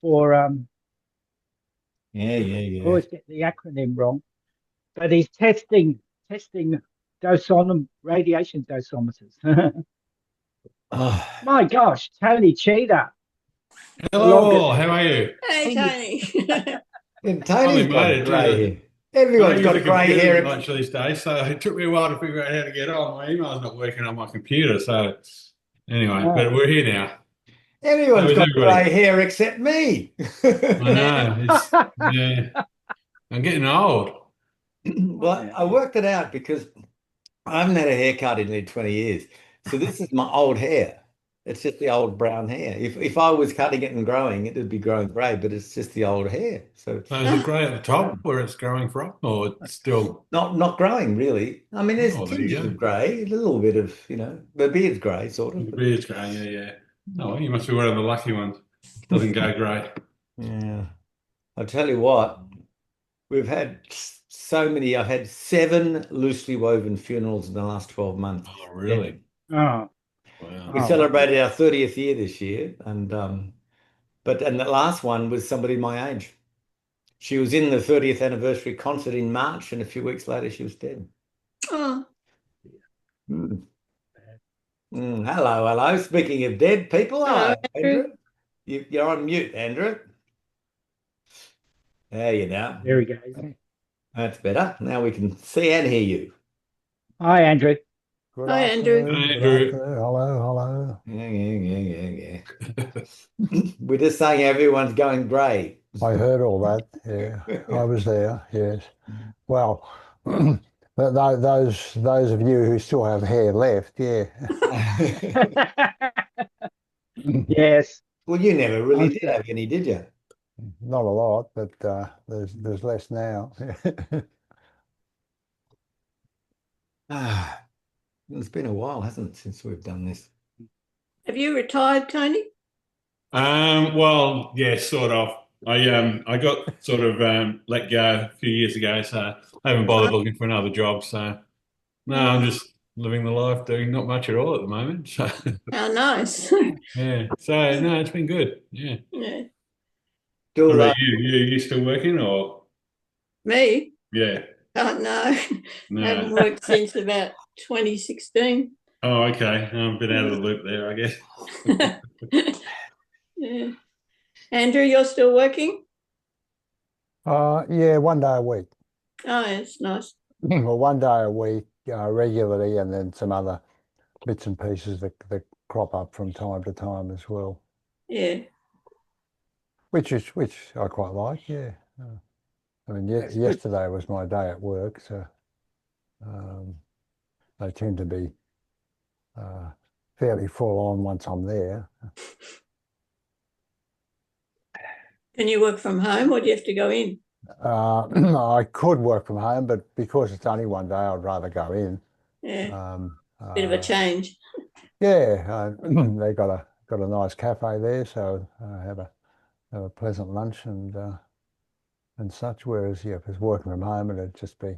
for Yeah, yeah, I yeah. always get the acronym wrong, but he's testing radiation dosimeters. Oh, My gosh, Tony Cheetah, the Hello longest all, how are you? Hey, tenured. Tony. and Finally Tony's made got it. grey hair. I don't Everyone's use a got grey computer that hair. much these days, so it took me a while to figure out how to get on. My email's not working on my computer, so anyway, but Oh, we're here now. How Everyone's is got everybody? grey hair except me. I Yeah. know, yeah, I'm getting old. Well, yeah, I worked it out because I haven't had a haircut in nearly 20 years. So this is my old hair. It's just the old brown hair. If I was cutting it and growing, it would be growing grey, but it's just the old hair. So So is it grey at the top where it's growing from, or it's still? not growing really. I mean, there's Oh, there you tinges go. of grey, a little bit of, the beard's grey sort of, The but beard's grey, yeah, yeah. Oh, well, you must be one of the lucky ones. Doesn't go grey. yeah. I'll tell you what, we've had so many. I've had 7 loosely woven funerals in the last 12 months. Oh, Yeah. really? oh, Wow. We oh, wow. celebrated our 30th year this year, and the last one was somebody my age. She was in the 30th anniversary concert in March, and a few weeks later she was dead. Oh, Mm. Hello, hello. Speaking of dead people, hello, hello, Andrew. Andrew. You're on mute, Andrew. There you go. There he goes. That's better. Now we can see and hear you. Hi, Andrew. Good Hi, Andrew. afternoon. Good Andrew. afternoon. Hello, hello. Yeah, yeah, yeah, yeah, yeah. We're just saying everyone's going grey. I heard all that. Yeah, I was there. Yes. Well, those of you who still have hair left, yeah. Yes, Well, you never really I'm did still. have any, did you? Not a lot, but there's less now. Ah, it's been a while, hasn't it, since we've done this? Have you retired, Tony? Well, yeah, sort of. I got sort of let go a few years ago, so I haven't Oh, bothered looking for another job. So no, I'm just living the life, doing not much at all at the moment. So how nice. yeah, so no, it's been good. Yeah. Yeah. What Still, about you? You still working or? Me? Yeah, Oh, no. I haven't no. worked since about 2016. Oh, okay. I'm a bit out of the loop there, I guess. Yeah. Andrew, you're still working? Yeah, one day a week. Oh, it's nice. Well, one day a week regularly, and then some other bits and pieces that crop up from time to time as well, Yeah. which I quite like. Yeah. I mean, That's good. yesterday was my day at work, so um, they tend to be uh, fairly full on once I'm there. Can you work from home or do you have to go in? I could work from home, but because it's only one day, I'd rather go in. Yeah. Um, Bit of a uh, change. yeah, they got a nice cafe there, so I have a pleasant lunch and such. Whereas yeah, if it's working from home, it'd just be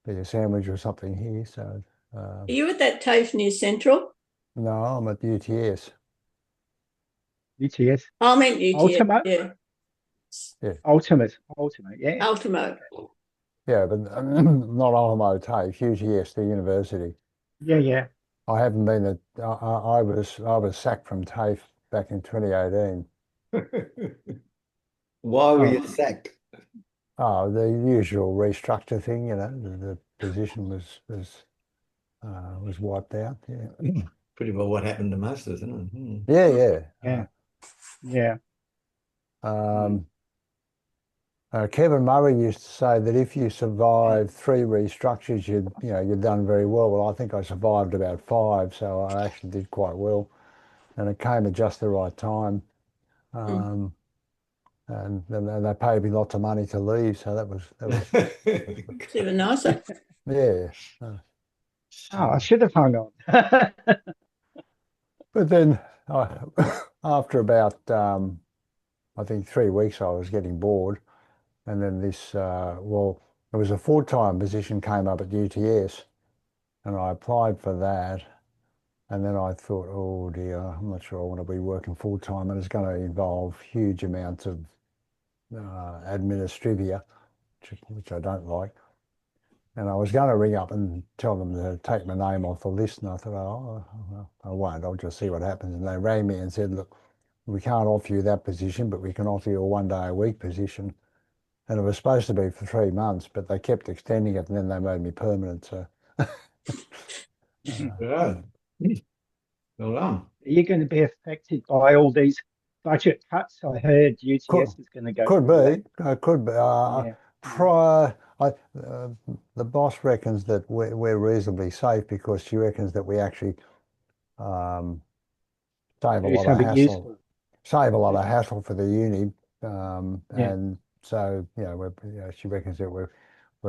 a sandwich or something here. So Are you at that TAFE near Central? no, I'm at UTS. UTS. Oh, I meant UTS. Ultimate. Yeah. Yeah, Ultimate. Yeah. Ultimo. yeah, but not Alamo TAFE, UTS, the university. Yeah. Yeah. I haven't been at. I was sacked from TAFE back in 2018. why were you Oh, sacked? Oh, the usual restructure thing, the position was wiped out. Yeah, Pretty well what happened to most of us, isn't it? Hmm. yeah, yeah. yeah. Yeah. Um, Kevin Murray used to say that if you survive 3 restructures, you've done very well. Well, I think I survived about 5, so I actually did quite well, and it came at just the right time. Mm. Um, and then they paid me lots of money to leave, so that was It's even nicer. yeah. Oh, I should have hung on. But then after about I think 3 weeks, I was getting bored, and then it was a full-time position came up at UTS, and I applied for that, And then I thought, oh dear, I'm not sure I want to be working full time, and it's going to involve huge amounts of administrivia, which I don't like. And I was going to ring up and tell them to take my name off the list, and I thought, oh, well, I won't, I'll just see what happens. And they rang me and said, look, we can't offer you that position, but we can offer you a 1 day a week position. And it was supposed to be for 3 months, but they kept extending it, and then they made me permanent. So, Yeah. Well done. You're going to be affected by all these budget cuts. I heard UTS is going to go. could through be, could be. that. The boss reckons that we're reasonably safe because she reckons that we actually save a Do lot of something hassle. useful. Save a lot of hassle for the uni, Yeah. and so she reckons that we're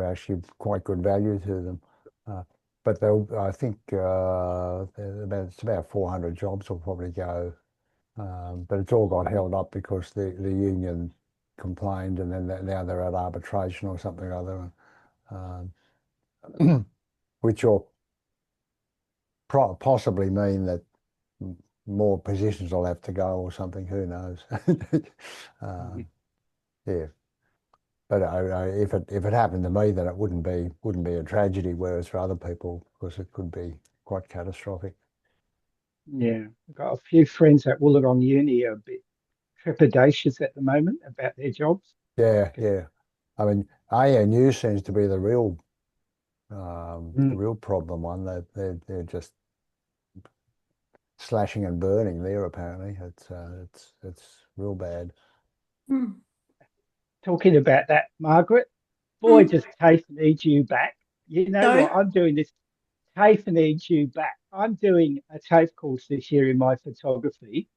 actually quite good value to them. But I think it's about 400 jobs will probably go, but it's all got held up because the union complained, and then now they're at arbitration or something or other, which will possibly mean that more positions will have to go or something. Who knows? Yeah, but if it happened to me, then it wouldn't be a tragedy. Whereas for other people, of course, it could be quite catastrophic. Yeah, I've got a few friends at Wollongong Uni are a bit trepidatious at the moment about their jobs. Yeah, yeah. I mean, ANU seems to be the real problem one. They're just slashing and burning there. Apparently, it's real bad. Hmm. Talking about that, Margaret, boy, does TAFE need you back. You know Sorry? what? I'm doing this. TAFE needs you back. I'm doing a TAFE course this year in my photography,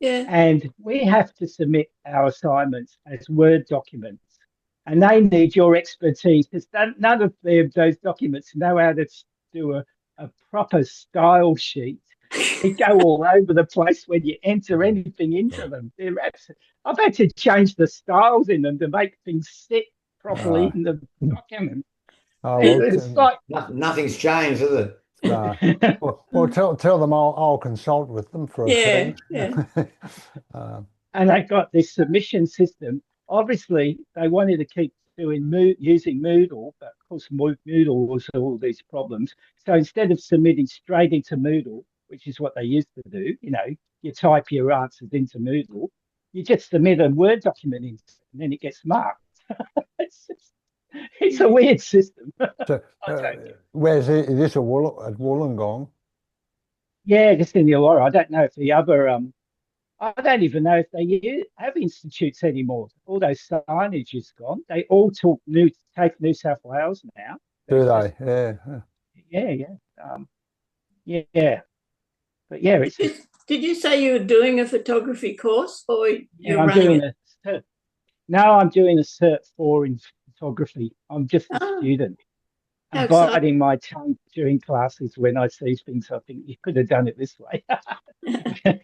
Yeah. and we have to submit our assignments as Word documents. And they need your expertise because none of those documents know how to do a proper style sheet. They go all over the place when you enter anything into them. I've had to change the styles in them to make things sit properly in the document. Oh, well, It's like Nothing's changed, is it? well, tell them I'll consult with them for a Yeah, fee. yeah. and I got this submission system. Obviously, they wanted to keep using Moodle, but of course, Moodle was all these problems. So instead of submitting straight into Moodle, which is what they used to do, you type your answers into Moodle, you just submit a Word document in, and then it gets marked. It's a weird system. So, where's it? Is this at Wollongong? Yeah, just in the Illawarra. I don't know if the other I don't even know if they have institutes anymore. All those signage is gone. They all take New South Wales now. Do they? Yeah. Yeah. But yeah, it's Did you say you were doing a photography course, or you're I'm running doing it? a cert. No, I'm doing a Cert 4 in photography. I'm just a Oh, student. how I'm exciting. biting my tongue during classes when I see things. I think you could have done it this way.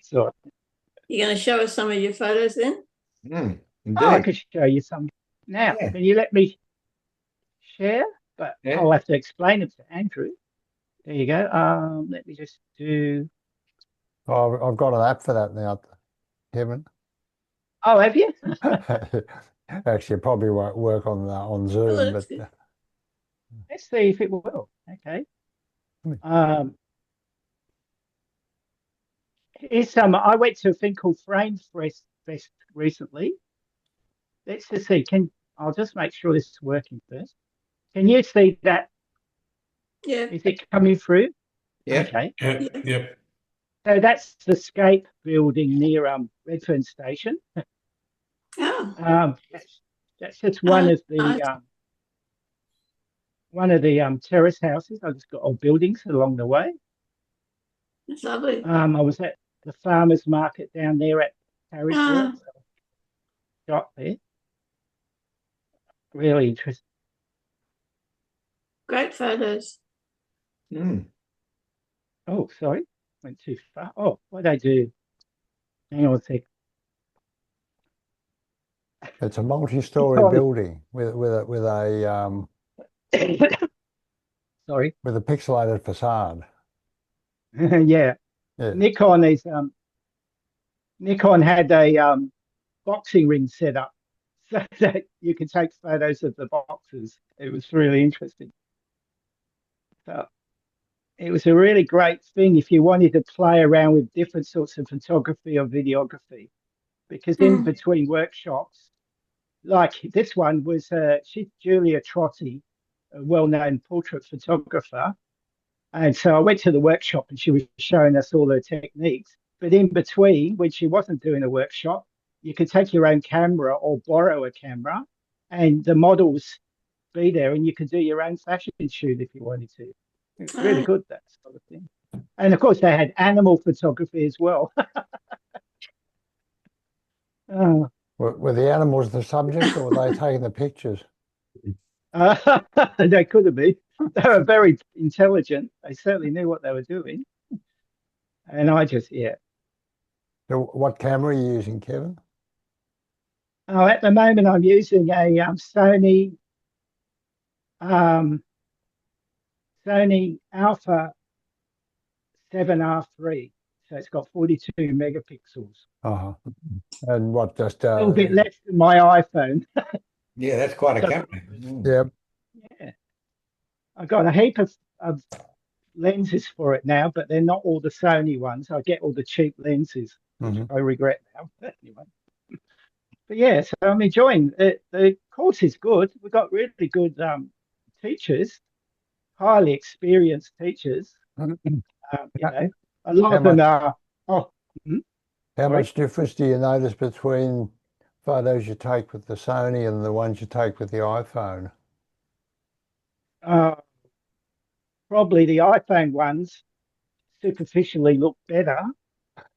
So, You're going to show us some of your photos then? Indeed. I could show you some now. Yeah. Can you let me share? But Yeah. I'll have to explain it to Andrew. There you go. Let me just do. Oh, I've got an app for that now, Kevin. Oh, have you? Actually, it probably won't work on Zoom, Oh, but that's good. Let's see if it will. Okay. Here's some. I went to a thing called Frame Fest recently. Let's just see. I'll just make sure this is working first. Can you see that? Yeah. Is it coming through? Yeah. Okay. Yep. So that's the Scape building near Redfern Station. Oh, That's just one of nice. the terrace houses. I just got old buildings along the way. That's lovely. I was at the farmers market down there at Harrisburg. So I got there. Really interesting. Great photos. Oh, sorry, went too far. Oh, what did I do? Hang on a sec. it's a multi-story Sorry. building with a Sorry. with a pixelated facade. Yeah. Yeah. Nikon had a boxing ring set up so that you could take photos of the boxers. It was really interesting. So it was a really great thing if you wanted to play around with different sorts of photography or videography, because in between workshops, like this one was she's Julia Trotti, a well-known portrait photographer. And so I went to the workshop and she was showing us all her techniques. But in between, when she wasn't doing a workshop, you could take your own camera or borrow a camera and the models be there and you could do your own fashion shoot if you wanted to. It's really good, that sort of thing. And of course, they had animal photography as well. Were the animals the subject, or were they taking the pictures? They could have been. They were very intelligent. They certainly knew what they were doing. And I just, So what camera are you using, Kevin? Oh, at the moment, I'm using a Sony Alpha 7R3. So it's got 42 megapixels. Uh-huh. And what, just A little bit less than my iPhone. Yeah, that's quite a camera. Yeah. Yeah. I've got a heap of lenses for it now, but they're not all the Sony ones. I get all the cheap lenses, which I regret now. But anyway. But yeah, so I'm enjoying it. The course is good. We've got really good teachers, highly experienced teachers. You know, a lot of them are. How much difference do you notice between photos you take with the Sony and the ones you take with the iPhone? Probably the iPhone ones superficially look better,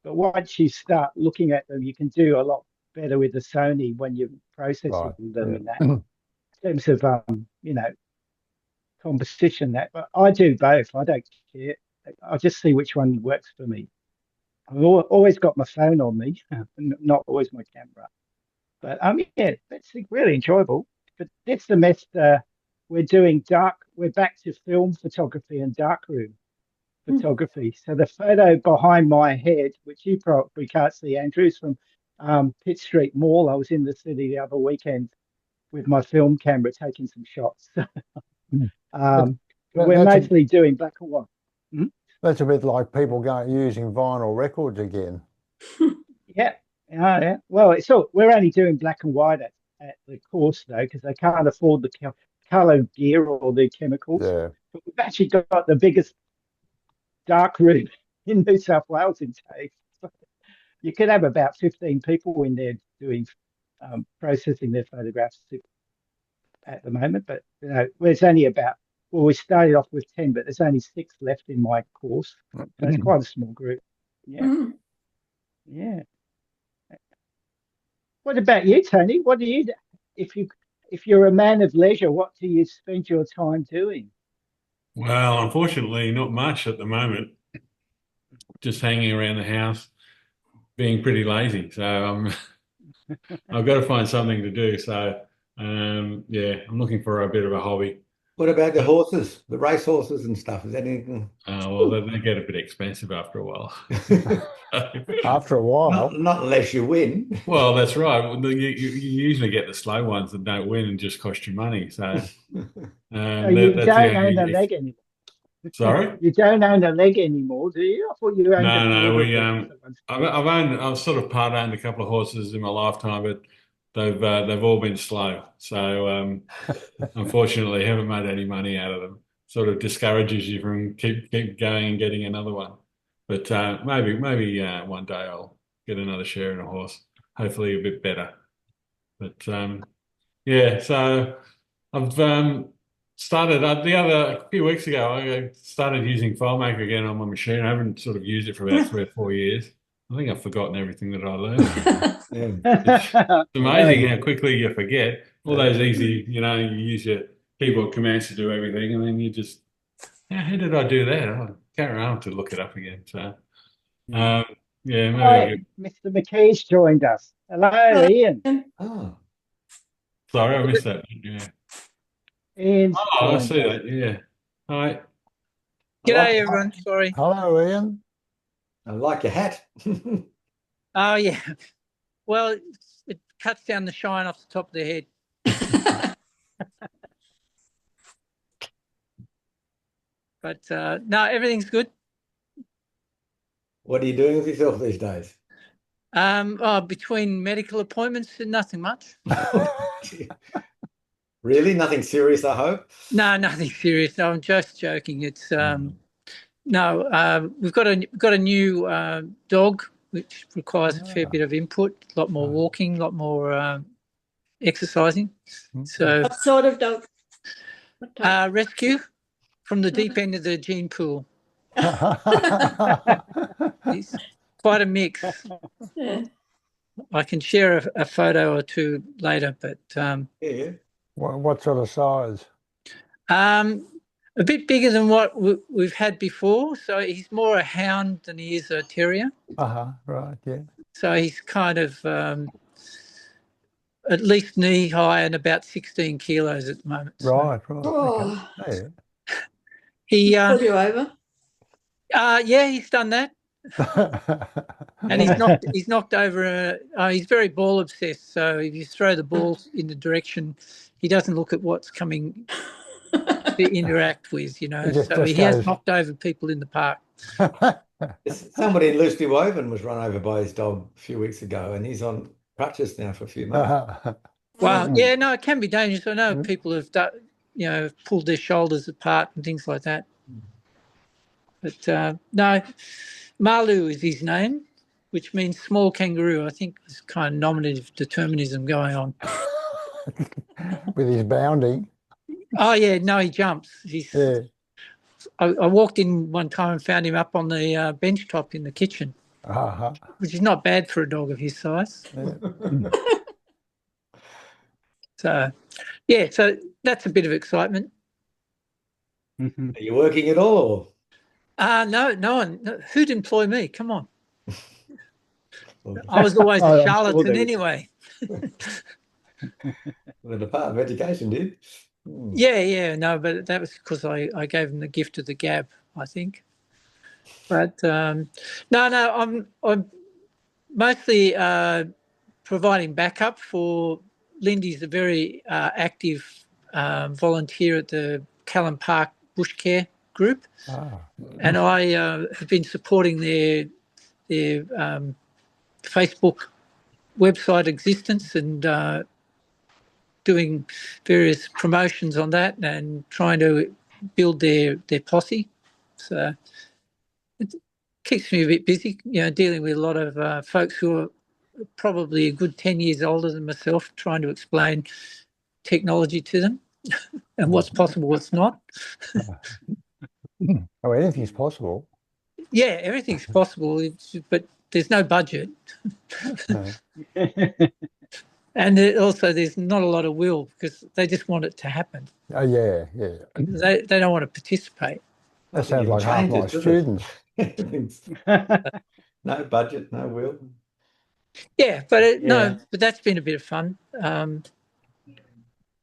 but once you start looking at them, you can do a lot better with the Sony when you're processing them in that. In terms of you know, composition, that. But I do both. I don't care. I just see which one works for me. I've always got my phone on me, not always my camera. But yeah, it's really enjoyable. But this semester we're doing we're back to film photography and darkroom photography. So the photo behind my head, which you probably can't see, Andrew, is from Pitt Street Mall. I was in the city the other weekend with my film camera taking some shots. We're mostly doing black and white. That's a bit like people using vinyl records again. Yeah. Well, we're only doing black and white at the course though, because they can't afford the color gear or the chemicals. Yeah. But we've actually got the biggest dark room in New South Wales in TAFE. You could have about 15 people in there doing processing their photographs at the moment, but you know, there's only we started off with 10, but there's only 6 left in my course. So it's quite a small group. Yeah. Yeah. What about you, Tony? What do you do? If you're a man of leisure, what do you spend your time doing? Well, unfortunately, not much at the moment. Just hanging around the house, being pretty lazy. So I've got to find something to do. So yeah, I'm looking for a bit of a hobby. What about the horses, the race horses and stuff? Is that anything? Well, they get a bit expensive after a while. After a while? Not unless you win. Well, that's right. You usually get the slow ones that don't win and just cost you money. So you don't own a leg anymore. Sorry? You don't own a leg anymore, do you? I thought you owned I've sort of part owned a couple of horses in my lifetime, but they've all been slow. So unfortunately, haven't made any money out of them. Sort of discourages you from keep going and getting another one. But maybe one day I'll get another share in a horse. Hopefully a bit better. But yeah, so I've started a few weeks ago. I started using FileMaker again on my machine. I haven't sort of used it for about 3 or 4 years. I think I've forgotten everything that I learned. It's amazing how quickly you forget all those easy. You use your keyboard commands to do everything, and then you just, how did I do that? I can't remember to look it up again. So, yeah, maybe Hi, Mr. McKee's joined us. Hello, Ian. Oh, sorry, I missed that. Yeah. Ian's I see that. Yeah. All right. G'day, everyone. Sorry. Hello, Ian. I like your hat. Oh, yeah. Well, it cuts down the shine off the top of their head. But no, everything's good. What are you doing with yourself these days? Between medical appointments, nothing much. Really? Nothing serious, I hope? No, nothing serious. No, I'm just joking. It's no. We've got a new dog, which requires a fair bit of input, a lot more walking, a lot more exercising. So, What sort of dog? What type? rescue from the deep end of the gene pool. He's quite a mix. Yeah. I can share a photo or two later, but Yeah. What sort of size? a bit bigger than what we've had before. So he's more a hound than he is a terrier. Right, yeah. So he's kind of at least knee high and about 16 kilos at the moment. Right. Oh, Okay. He pull you over. yeah, he's done that. And he's knocked over. He's very ball obsessed. So if you throw the ball in the direction, he doesn't look at what's coming to interact with. You know, Just he has knocked over people in the park. Somebody in Loosely Woven was run over by his dog a few weeks ago, and he's on crutches now for a few months. Well, yeah, no, it can be dangerous. I know people have pulled their shoulders apart and things like that. But no, Malu is his name, which means small kangaroo. I think there's kind of nominative determinism going on. With his bounding. Oh, yeah, no, he jumps. Yeah. I walked in one time and found him up on the bench top in the kitchen, which is not bad for a dog of his size. Yeah. So, yeah, so that's a bit of excitement. Are you working at all? No one. Who'd employ me? Come on. I was always a charlatan anyway. The Department of Education did. Yeah, no, but that was because I gave him the gift of the gab, I think. But no, I'm mostly providing backup for Lindy's a very active volunteer at the Callan Park Bush Care group, and I have been supporting their Facebook website existence and doing various promotions on that and trying to build their posse. So it keeps me a bit busy, dealing with a lot of folks who are probably a good 10 years older than myself, trying to explain technology to them and what's possible, what's not. Oh, anything's possible. Yeah, everything's possible, but there's no budget. And also there's not a lot of will because they just want it to happen. Oh, yeah. They don't want to participate. That sounds like half my students. No budget, no will. Yeah, but but that's been a bit of fun.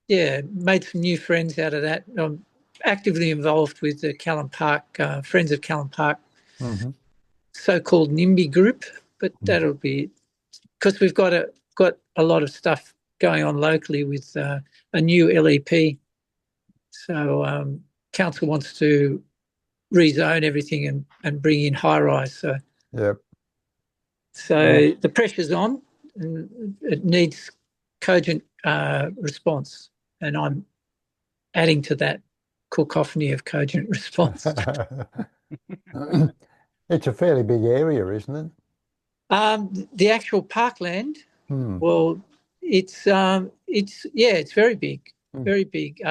Made some new friends out of that. I'm actively involved with the Callan Park, Friends of Callan Park, so-called NIMBY group, but that'll be because we've got a lot of stuff going on locally with a new LEP. So council wants to rezone everything and bring in high-rise. So the pressure's on and it needs cogent response, and I'm adding to that cacophony of cogent response. It's a fairly big area, isn't it? The actual parkland, well, it's very big, very big.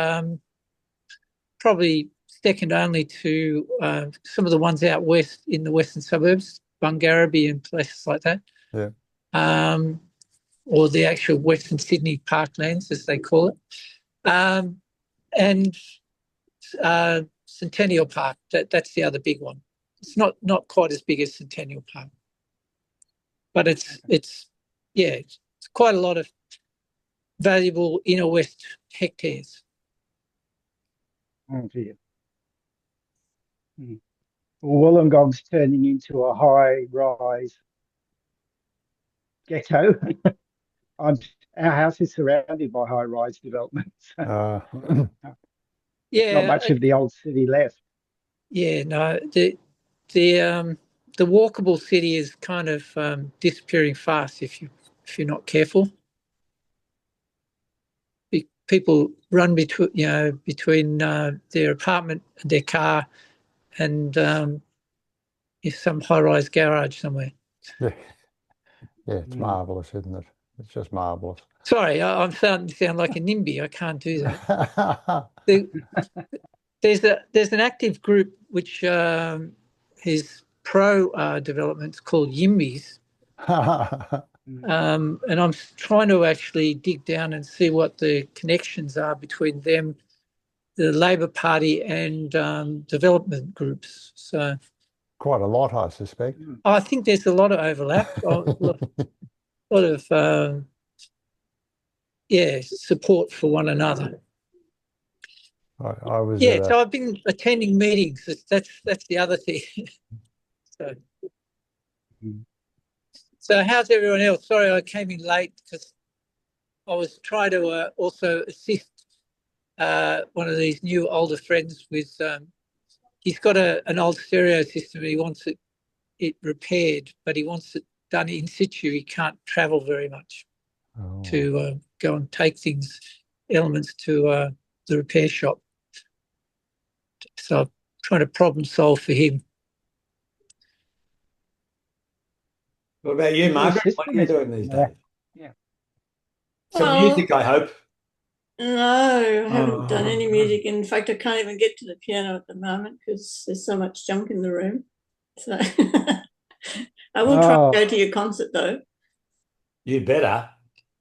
Probably second only to some of the ones out west in the western suburbs, Bungarraby and places like that. Yeah. Or the actual Western Sydney parklands, as they call it. And Centennial Park, that's the other big one. It's not quite as big as Centennial Park, but it's quite a lot of valuable inner west hectares. Oh dear. Wollongong's turning into a high-rise ghetto. Our house is surrounded by high-rise developments. Not Yeah, much of the old city left. yeah, no, the walkable city is kind of disappearing fast if you're not careful. People run between their apartment, their car, and some high-rise garage somewhere. Yeah, it's marvellous, isn't it? It's just marvellous. Sorry, I'm starting to sound like a NIMBY. I can't do that. There's an active group which is pro developments called YIMBYs. And I'm trying to actually dig down and see what the connections are between them, the Labor Party, and development groups. So quite a lot, I suspect. I think there's a lot of overlap, a lot of support for one another. I was so I've been attending meetings. That's the other thing. So how's everyone else? Sorry, I came in late because I was trying to also assist one of these new older friends with. He's got an old stereo system. He wants it repaired, but he wants it done in situ. He can't travel very much to go and take elements to the repair shop. So I'm trying to problem solve for him. What about you, Margaret? What are you doing these days? Yeah. Some music, I hope. No, I haven't done any music. In fact, I can't even get to the piano at the moment because there's so much junk in the room. So I will try to go to your concert, though. You better.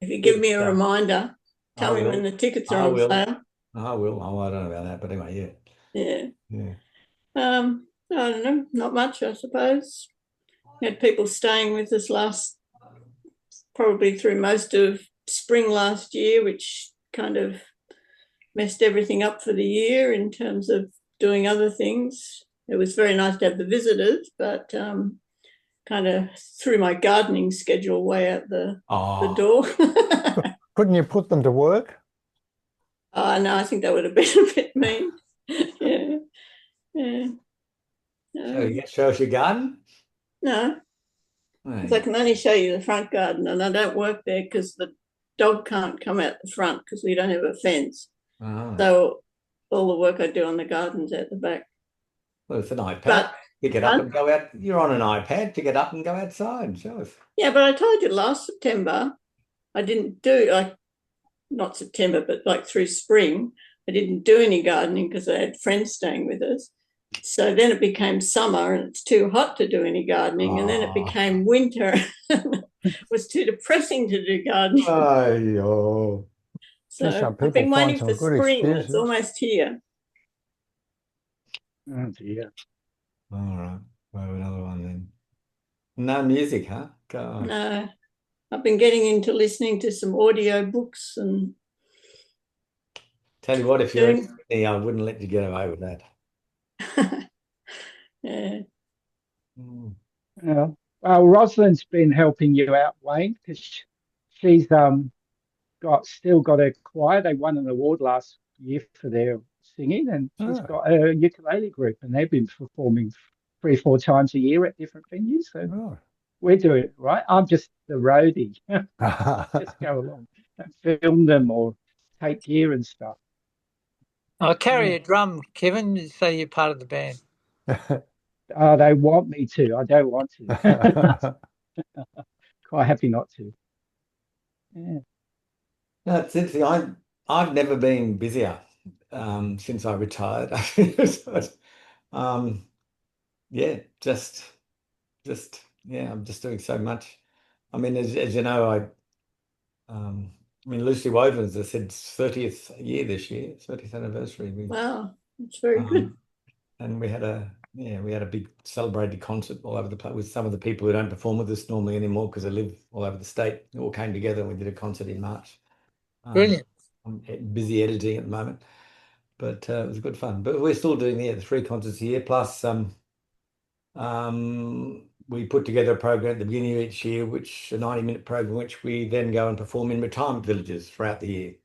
If you give me a reminder, tell me when the tickets are on sale. I will. Oh, I don't know about that, but anyway, yeah. I don't know, not much, I suppose. We had people staying with us probably through most of spring last year, which kind of messed everything up for the year in terms of doing other things. It was very nice to have the visitors, but kind of threw my gardening schedule way out the door. Couldn't you put them to work? No, I think that would have been a bit mean. Yeah. So you get show us your garden? No, because I can only show you the front garden, and I don't work there because the dog can't come out the front because we don't have a fence. So all the work I do on the garden's out the back. Well, it's an iPad. Pick it up and go out. You're on an iPad. Pick it up and go outside. Show us. Yeah, but I told you last September I didn't do not September, but like through spring, I didn't do any gardening because I had friends staying with us. So then it became summer and it's too hot to do any gardening. And then it became winter. It was too depressing to do gardening. So I've been waiting for spring. It's almost here. Oh dear. All right. Well, another one then. No music, huh? God. No. I've been getting into listening to some audio books and. Tell you what, if you're in Sydney, I wouldn't let you get away with that. Yeah. Well, Rosalind's been helping you out, Wayne, because she's still got a choir. They won an award last year for their singing, and she's got a ukulele group, and they've been performing 3-4 times a year at different venues. So we're doing it right. I'm just the roadie. Just go along and film them or take gear and stuff. I'll carry a drum, Kevin, so you're part of the band. They want me to. I don't want to. Quite happy not to. Yeah. No, it's interesting. I've never been busier since I retired. I'm just doing so much. I mean, as you know, Loosely Woven, as I said, 30th year this year, 30th anniversary. Wow, that's very good. And we had a big celebrated concert all over the place with some of the people who don't perform with us normally anymore because they live all over the state. They all came together and we did a concert in March. Brilliant. I'm busy editing at the moment, but it was good fun. But we're still doing the 3 concerts a year plus we put together a program at the beginning of each year, which a 90-minute program, which we then go and perform in retirement villages throughout the year.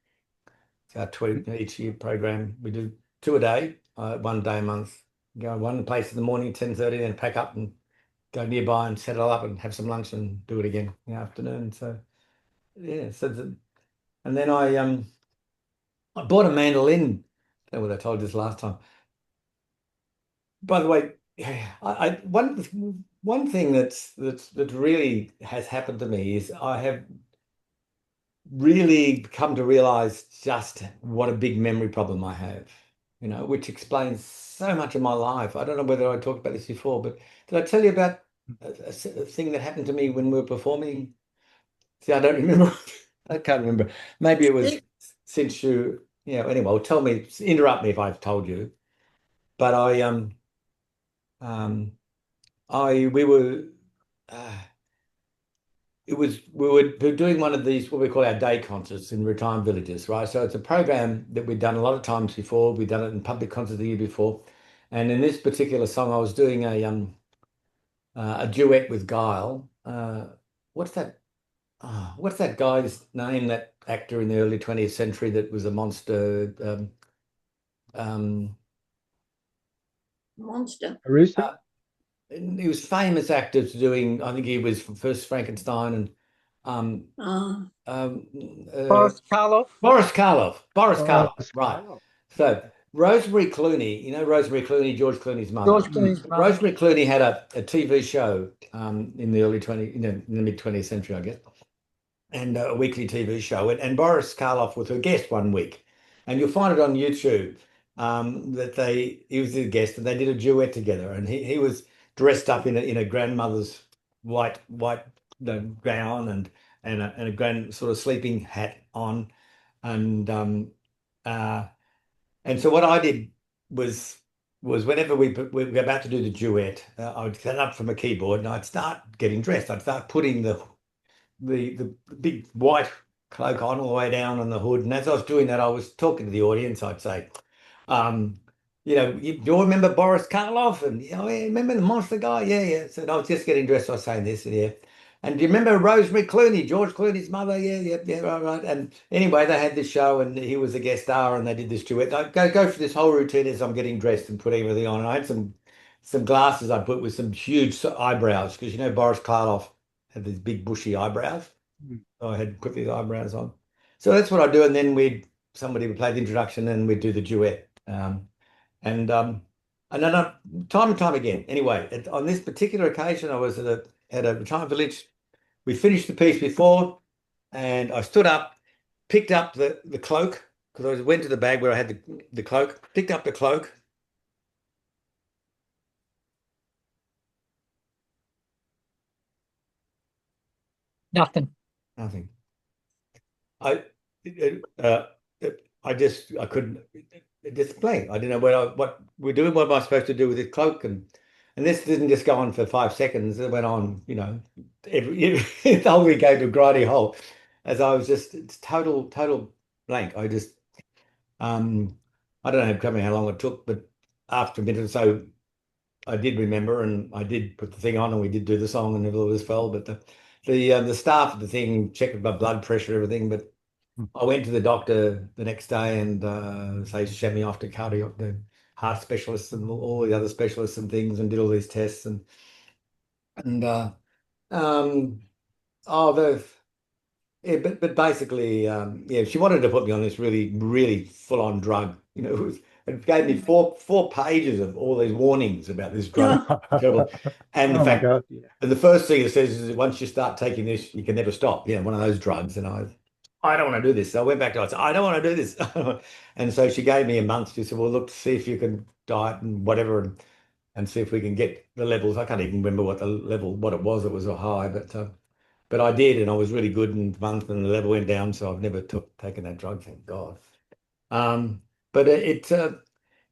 It's our 20 each year program. We do 2 a day, 1 day a month. Go one place in the morning, 10:30, then pack up and go nearby and settle up and have some lunch and do it again in the afternoon. So yeah, and then I bought a mandolin. I don't know what I told you this last time. By the way, one thing that really has happened to me is I have really come to realize just what a big memory problem I have, which explains so much of my life. I don't know whether I talked about this before, but did I tell you about a thing that happened to me when we were performing? See, I don't remember. I can't remember. Maybe it was since you, anyway, well, tell me, interrupt me if I've told you. But we were doing one of these, what we call our day concerts in retirement villages, right? So it's a program that we've done a lot of times before. We've done it in public concerts the year before. And in this particular song, I was doing a duet with Guile. What's that guy's name, that actor in the early 20th century that was a monster? Monster. He was famous actor doing, I think he was first Frankenstein and Boris Karloff. Boris Karloff, right. So Rosemary Clooney, Rosemary Clooney, George Clooney's mother. Rosemary Clooney had a TV show in the in the mid 20th century, I guess, and a weekly TV show. And Boris Karloff was her guest one week, and you'll find it on YouTube. He was the guest, and they did a duet together, and he was dressed up in a grandmother's white gown and a grand sort of sleeping hat on, and so what I did was whenever we were about to do the duet, I would stand up from a keyboard and I'd start getting dressed. I'd start putting the big white cloak on all the way down on the hood, and as I was doing that, I was talking to the audience. I'd say, do you remember Boris Karloff? And remember the monster guy? Yeah. So I was just getting dressed. I was saying this, and yeah. And do you remember Rosemary Clooney, George Clooney's mother? Yeah, right. And anyway, they had this show, and he was a guest star, and they did this duet. I go through this whole routine as I'm getting dressed and putting everything on. And I had some glasses I put with some huge eyebrows, because Boris Karloff had these big bushy eyebrows. So I had put these eyebrows on. So that's what I do, and then somebody would play the introduction, and we'd do the duet. And then time and time again. Anyway, on this particular occasion, I was at a retirement village. We finished the piece before, and I stood up, picked up the cloak, because I went to the bag where I had the cloak, picked up the cloak. Nothing. I couldn't. Just blank. I didn't know what we're doing. What am I supposed to do with this cloak? And this didn't just go on for 5 seconds. It went on, every the whole week go to a grinding halt. As I was it's total blank. I just I don't know how long it took, but after a minute or so, I did remember, and I did put the thing on, and we did do the song, and all this fell. But the staff of the thing checked my blood pressure, everything, but I went to the doctor the next day, and they sent me off to the heart specialists and all the other specialists and things, and did all these tests but basically she wanted to put me on this really, really full-on drug. It gave me four pages of all these warnings about this drug. Terrible. And in fact, and the first thing it says is that once you start taking this, you can never stop. One of those drugs. And I don't want to do this. So I went back to her. I said, I don't want to do this. And so she gave me a month. She said, well, look, see if you can diet and whatever, and see if we can get the levels. I can't even remember what it was. It was a high, but I did, and I was really good in a month, and the level went down. So I've never taken that drug, thank God. But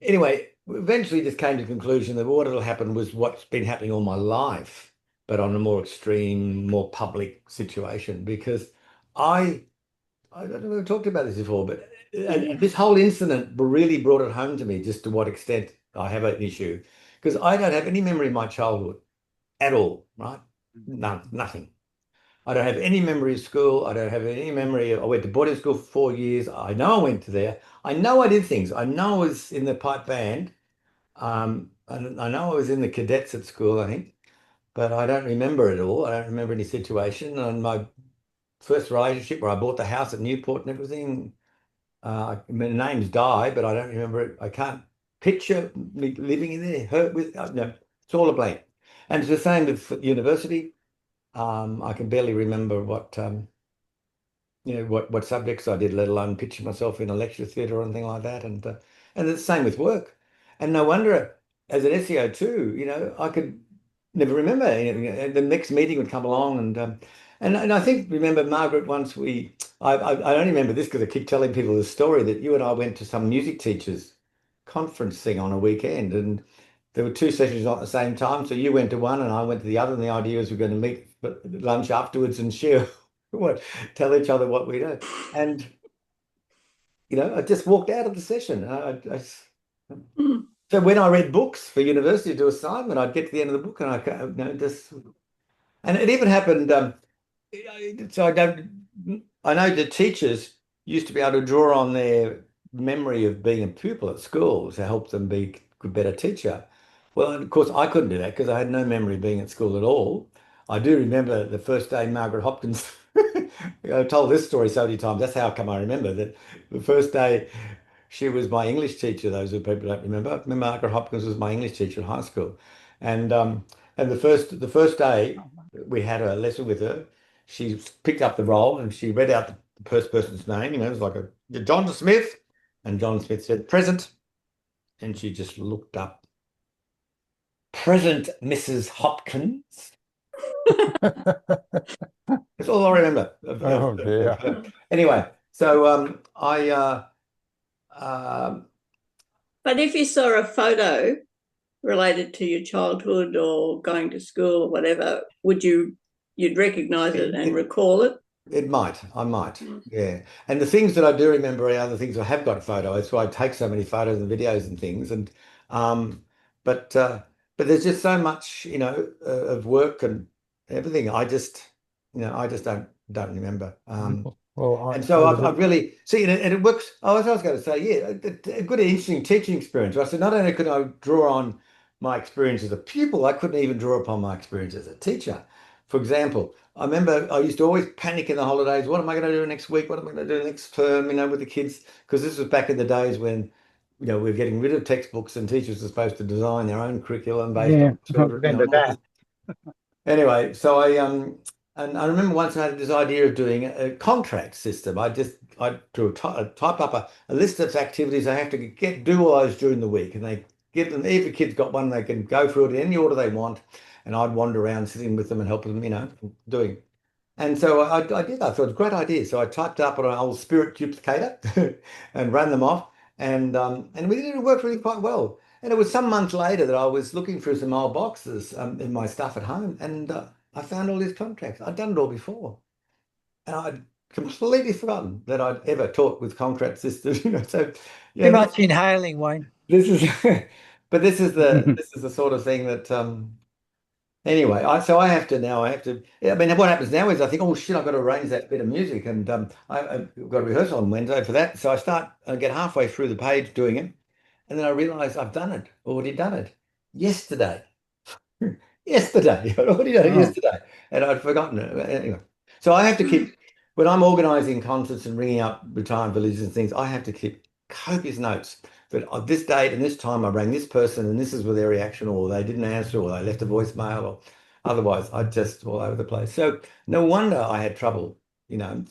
anyway, eventually just came to the conclusion that what will happen was what's been happening all my life, but on a more extreme, more public situation, because I don't know if I've talked about this before, but this whole incident really brought it home to me just to what extent I have an issue. because I don't have any memory of my childhood at all, right? None, nothing. I don't have any memory of school. I don't have any memory I went to boarding school for 4 years. I know I went to there. I know I did things. I know I was in the pipe band. And I know I was in the cadets at school, I think, but I don't remember it all. I don't remember any situation. And my first relationship where I bought the house at Newport and everything, my name's Di, but I don't remember it. I can't picture me living in there, hurt with, no, it's all a blank. And it's the same with university. I can barely remember what what subjects I did, let alone picture myself in a lecture theatre or anything like that. And it's the same with work. And no wonder, as an SEO2, I could never remember. The next meeting would come along, and I think remember Margaret once I only remember this because I keep telling people the story that you and I went to some music teachers conference thing on a weekend, and there were two sessions at the same time. So you went to one and I went to the other, and the idea was we're going to meet for lunch afterwards and share tell each other what we know. And I just walked out of the session. So when I read books for university to do assignment, I'd get to the end of the book and and it even happened. So I know the teachers used to be able to draw on their memory of being a pupil at school to help them be a better teacher. Well, of course, I couldn't do that because I had no memory of being at school at all. I do remember the first day Margaret Hopkins, I've told this story so many times, that's how come I remember that the first day she was my English teacher, those who people don't remember. Margaret Hopkins was my English teacher in high school. And the first day we had a lesson with her, she picked up the roll and she read out the first person's name, it was like John Smith, and John Smith said, "Present." And she just looked up, "Present, Mrs. Hopkins." That's all I remember. Oh dear. Anyway, so But if you saw a photo related to your childhood or going to school or whatever, you'd recognise it and recall it? I might, yeah. And the things that I do remember are other things I have got a photo. That's why I take so many photos and videos and things. And but there's just so much, of work and everything. I just don't remember. And so I've really see, and it works. Oh, as I was going to say, yeah, a good, interesting teaching experience. I said not only could I draw on my experience as a pupil, I couldn't even draw upon my experience as a teacher. For example, I remember I used to always panic in the holidays. What am I going to do next week? What am I going to do next term? With the kids, because this was back in the days when we're getting rid of textbooks and teachers are supposed to design their own curriculum based on children. I remember that. Anyway, so and I remember once I had this idea of doing a contract system. I type up a list of activities I have to do all those during the week, and they give them. Every kid's got one, they can go through it in any order they want, and I'd wander around sitting with them and helping them, doing. And so I did. I thought it was a great idea. So I typed up on an old Spirit duplicator and ran them off, and we did it. Worked really quite well. And it was some months later that I was looking through some old boxes in my stuff at home, and I found all these contracts. I'd done it all before, and I'd completely forgotten that I'd ever taught with contract systems. So Too much inhaling, Wayne. This is the sort of thing that. Anyway, I have to. I mean, what happens now is I think, oh shit, I've got to arrange that bit of music, and I've got a rehearsal on Wednesday for that. So I get halfway through the page doing it. And then I realized I've already done it yesterday. Yesterday. I'd already done it yesterday. And I'd forgotten it. Anyway. So I have to keep, when I'm organizing concerts and ringing up retirement villages and things, I have to keep copious notes. But on this date and this time I rang this person and this is with their reaction, or they didn't answer, or they left a voicemail, or otherwise I just all over the place. So no wonder I had trouble,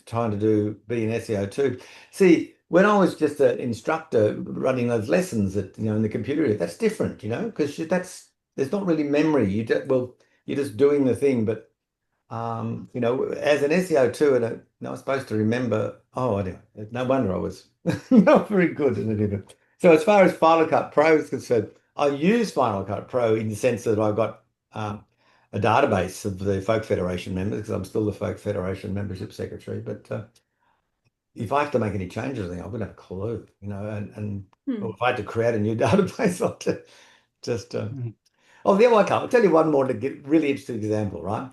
trying to be an SEO2. See, when I was just an instructor running those lessons in the computer, that's different, because there's not really memory. You're just doing the thing. But as an SEO2, and I was supposed to remember. Oh, anyway, no wonder I was not very good at it. So as far as Final Cut Pro is concerned, I use Final Cut Pro in the sense that I've got a database of the Folk Federation members, because I'm still the Folk Federation membership secretary. But if I have to make any changes, I wouldn't have a clue, or if I had to create a new database, Just oh, the other one. I'll tell you one more to get really interesting example, right?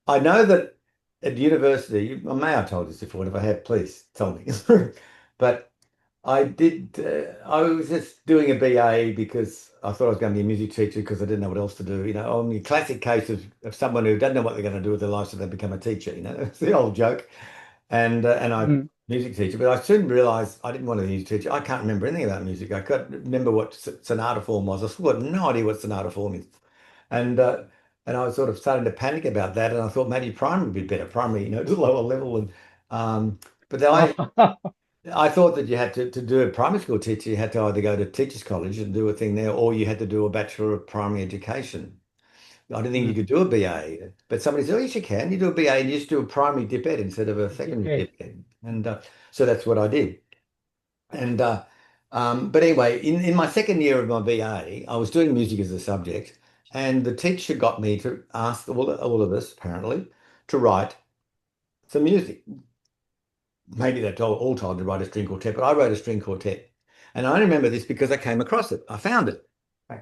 I know that at university, I may have told this before. If I have, please tell me. But I did. I was just doing a BA because I thought I was going to be a music teacher because I didn't know what else to do. You know, on the classic case of someone who doesn't know what they're going to do with their life, so they become a teacher. You know, it's the old joke. And I music teacher, but I soon realised I didn't want to be a music teacher. I can't remember anything about music. I couldn't remember what sonata form was. I still had no idea what sonata form is. And I was sort of starting to panic about that. And I thought maybe primary would be better, primary, you know, to lower level. And but then I thought that you had to do a primary school teacher, you had to either go to teachers college and do a thing there, or you had to do a Bachelor of Primary Education. I didn't think you could do a BA, but somebody said, oh, yes, you can. You do a BA and you just do a primary dip ed instead of a secondary dip ed. And so that's what I did. And but anyway, in my second year of my BA, I was doing music as a subject, and the teacher got me to ask all of us, apparently, to write some music. Maybe they all told to write a string quartet, but I wrote a string quartet. And I only remember this because I came across it. I found it. I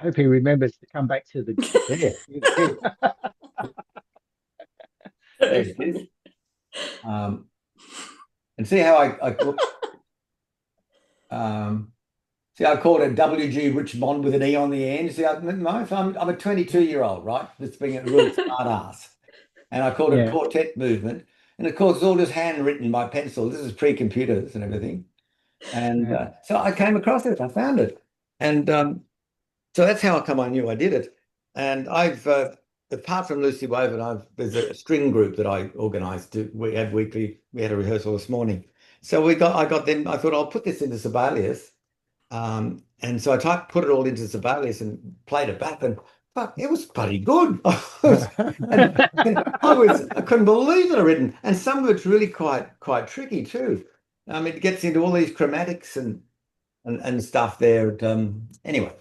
hope he remembers to come back to the. There it is. And see how I see, I called it WG Richmond with an E on the end. See, I'm a 22-year-old, right? That's being a real smart ass. And I called it Quartet Movement. And of course, it's all just handwritten by pencil. This is pre-computers and everything. And so I came across it. I found it. And so that's how I knew I did it. And I've, apart from Lucy Woven, there's a string group that I organised. We had a rehearsal this morning. So I got them, I thought I'll put this into Sibelius. And so I put it all into Sibelius and played it back, and fuck, it was bloody good. I couldn't believe it I'd written, and some of it's really quite tricky too. It gets into all these chromatics and stuff there. Anyway,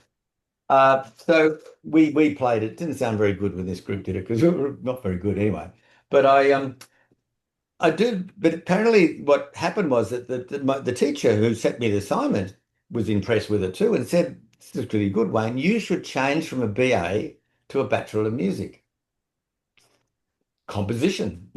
so we played it. Didn't sound very good when this group did it because we were not very good anyway. But I do. But apparently, what happened was that the teacher who sent me the assignment was impressed with it too and said, "This is pretty good, Wayne. You should change from a BA to a Bachelor of Music Composition."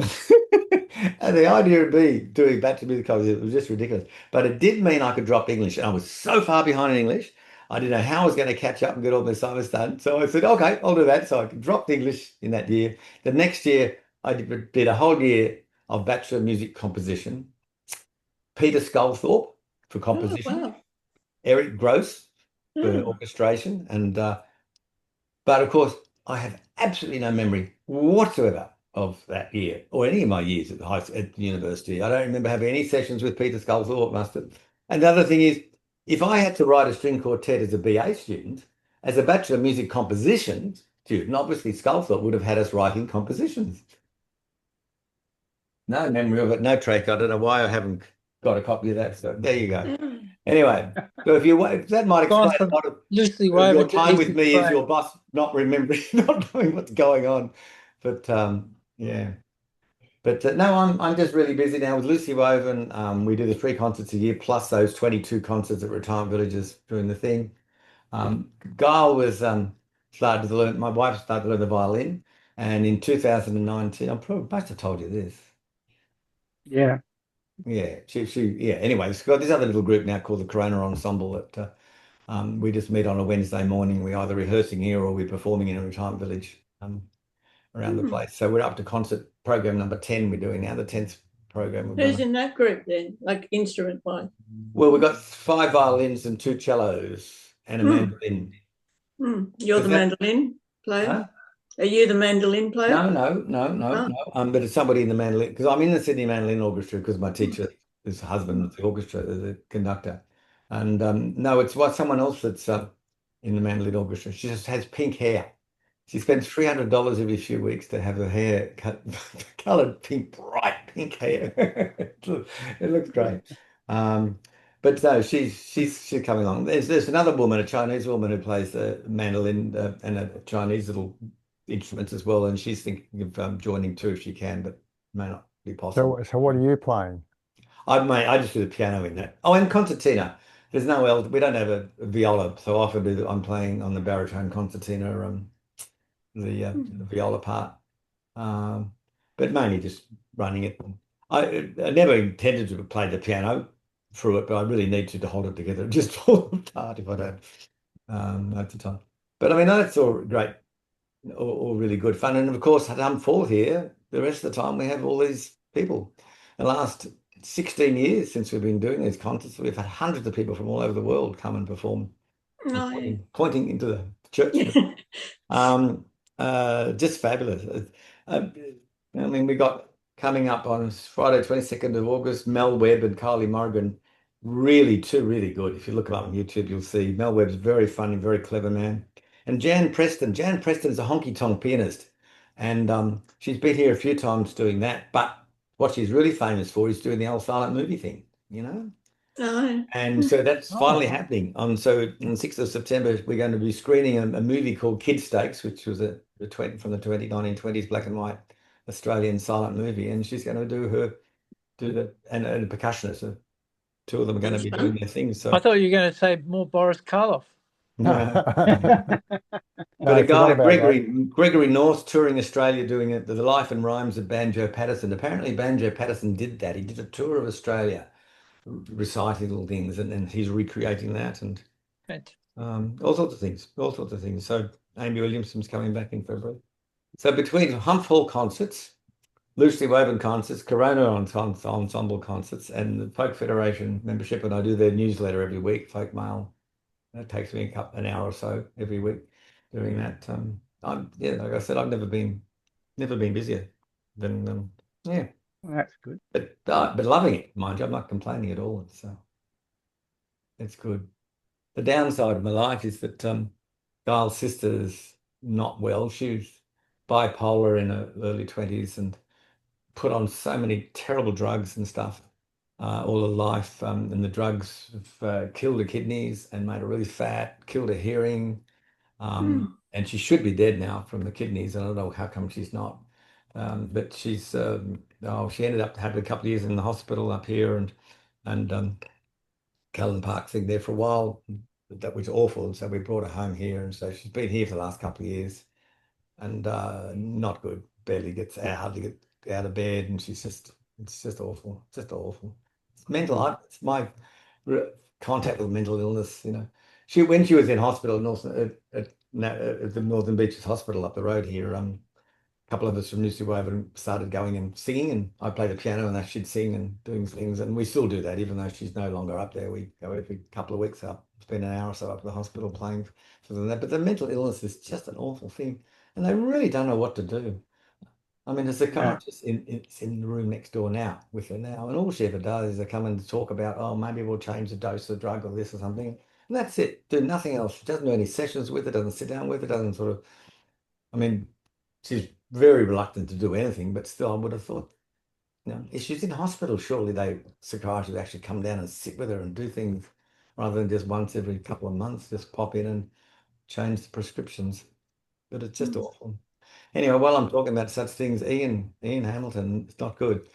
And the idea of me doing Bachelor of Music Composition was just ridiculous. But it did mean I could drop English, and I was so far behind in English. I didn't know how I was going to catch up and get all my assignments done. So I said, "Okay, I'll do that." So I dropped English in that year. The next year, I did a whole year of Bachelor of Music Composition. Peter Sculthorpe for composition. Oh, wow. Eric Gross for orchestration, and but of course I have absolutely no memory whatsoever of that year or any of my years at the university. I don't remember having any sessions with Peter Sculthorpe. Must have. And the other thing is, if I had to write a string quartet as a BA student, as a Bachelor of Music Composition student, obviously Sculthorpe would have had us writing compositions. No memory of it, no track. I don't know why I haven't got a copy of that. So there you go. Anyway, so if that might explain a lot of your time with me as your boss, not remembering, not knowing what's going on. But yeah. But no, I'm just really busy now with Lucy Woven. We do the 3 concerts a year plus those 22 concerts at retirement villages doing the thing. Gail was started to learn. My wife started to learn the violin, and in 2019, I probably must have told you this. Yeah. Yeah, yeah. Anyway, we've got this other little group now called the Corona Ensemble that we just meet on a Wednesday morning. We're either rehearsing here or we're performing in a retirement village around the place. So we're up to concert program number 10 we're doing now, the 10th program. Who's in that group then, like instrument-wise? Well, we've got 5 violins and 2 cellos and a mandolin. You're the mandolin player? Huh? Are you the mandolin player? No. But it's somebody in the mandolin, because I'm in the Sydney Mandolin Orchestra because my teacher, his husband, is the orchestra, the conductor. And no, it's someone else that's in the mandolin orchestra. She just has pink hair. She spends $300 every few weeks to have her hair cut, coloured pink, bright pink hair. It looks great. But no, she's coming along. There's another woman, a Chinese woman, who plays the mandolin and a Chinese little instruments as well, and she's thinking of joining too if she can, but may not be possible. So what are you playing? I just do the piano in that. Oh, and concertina. There's no we don't have a viola, so I often I'm playing on the baritone concertina, the viola part. But mainly just running it. I never intended to play the piano through it, but I really need to hold it together. It just falls apart if I don't most of the time. But I mean, that's all great, all really good fun. And of course, at Humpfall here, the rest of the time we have all these people. The last 16 years since we've been doing these concerts, we've had hundreds of people from all over the world come and perform, pointing into the church. Just fabulous. I mean, we got coming up on Friday, 22nd of August, Mel Webb and Kylie Morgan, two really good. If you look them up on YouTube, you'll see Mel Webb's very funny, very clever man. And Jan Preston is a honky-tonk pianist. And she's been here a few times doing that. But what she's really famous for is doing the old silent movie thing, you know? And so that's finally happening. So on the 6th of September, we're going to be screening a movie called Kid Stakes, which was from the 1920s black and white Australian silent movie. And she's going to and a percussionist. So two of them are going to be doing their things. So I thought you were going to say more Boris Karloff. No. But a guy, Gregory North, touring Australia, doing the life and rhymes of Banjo Patterson. Apparently, Banjo Patterson did that. He did a tour of Australia, reciting little things, and he's recreating that, and all sorts of things. So Amy Williamson's coming back in February. So between Humpfall concerts, loosely woven concerts, Corona ensemble concerts, and the Folk Federation membership, and I do their newsletter every week, Folk Mail. It takes me an hour or so every week doing that. Like I said, I've never been busier than Well, that's good. But loving it, mind you. I'm not complaining at all. It's good. The downside of my life is that Giles' sister's not well. She was bipolar in her early 20s and put on so many terrible drugs and stuff all her life, and the drugs have killed her kidneys and made her really fat, killed her hearing, and she should be dead now from the kidneys. I don't know how come she's not, but she's she ended up having a couple of years in the hospital up here, and Callan Park thing there for a while. That was awful, and so we brought her home here, and so she's been here for the last couple of years, and not good. Barely gets out, hardly get out of bed, and it's just awful, It's mental. It's my contact with mental illness. You know, when she was in hospital at the Northern Beaches Hospital up the road here, a couple of us from New South Wales started going and singing, and I play the piano and she'd sing and doing things, and we still do that even though she's no longer up there. We go every couple of weeks up, spend an hour or so up at the hospital playing for them. But the mental illness is just an awful thing, and they really don't know what to do. I mean, the psychiatrist it's in the room next door now with her now, and all she ever does is they come and talk about, oh, maybe we'll change the dose of the drug or this or something, and that's it. Do nothing else. She doesn't do any sessions with it, doesn't sit down with it, doesn't sort of. I mean, she's very reluctant to do anything, but still, I would have thought, if she's in hospital, surely psychiatrists actually come down and sit with her and do things rather than just once every couple of months, just pop in and change the prescriptions. But it's just awful. Anyway, while I'm talking about such things, Ian Hamilton, it's not good.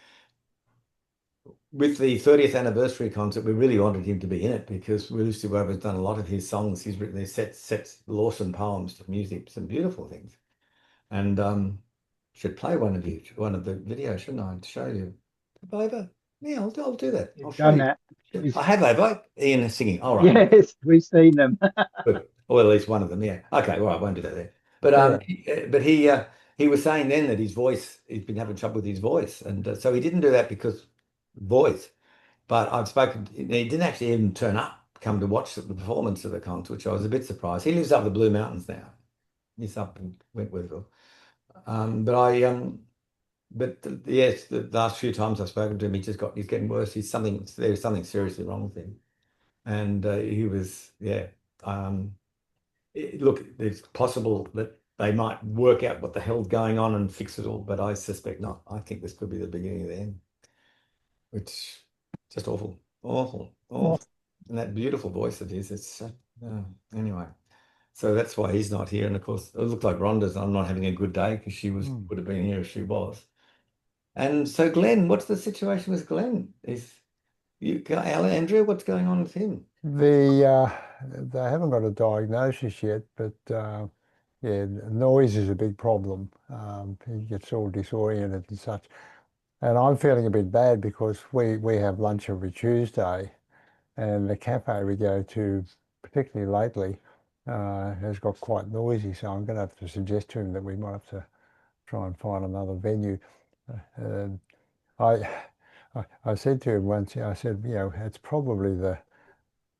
With the 30th anniversary concert, we really wanted him to be in it because Lucy Weber has done a lot of his songs. He's written these sets, Lawson poems to music, some beautiful things. And should play one of the videos, shouldn't I, to show you? Over? Yeah, I'll do that. I'll show you. That. I have over. Ian singing. All right. Yes, we've seen them. Or at least one of them, yeah. Okay, well, I won't do that there. But he was saying then that his voice, he's been having trouble with his voice, and so he didn't do that because voice. But I've spoken. He didn't actually even come to watch the performance of the concert, which I was a bit surprised. He lives up the Blue Mountains now. He's up in Wentworthville. Yes, the last few times I've spoken to him, he's getting worse. There's something seriously wrong with him, and he was look, it's possible that they might work out what the hell's going on and fix it all, but I suspect not. I think this could be the beginning of the end, which just awful. And that beautiful voice of his, it's anyway. So that's why he's not here. And of course, it looks like Rhonda's not having a good day because she would have been here if she was. And so Glenn, what's the situation with Glenn? Andrew, what's going on with him? They haven't got a diagnosis yet, but yeah, noise is a big problem. He gets all disoriented and such. And I'm feeling a bit bad because we have lunch every Tuesday, and the cafe we go to, particularly lately, has got quite noisy. So I'm going to have to suggest to him that we might have to try and find another venue. Uh, I, I said to him once, I said, it's probably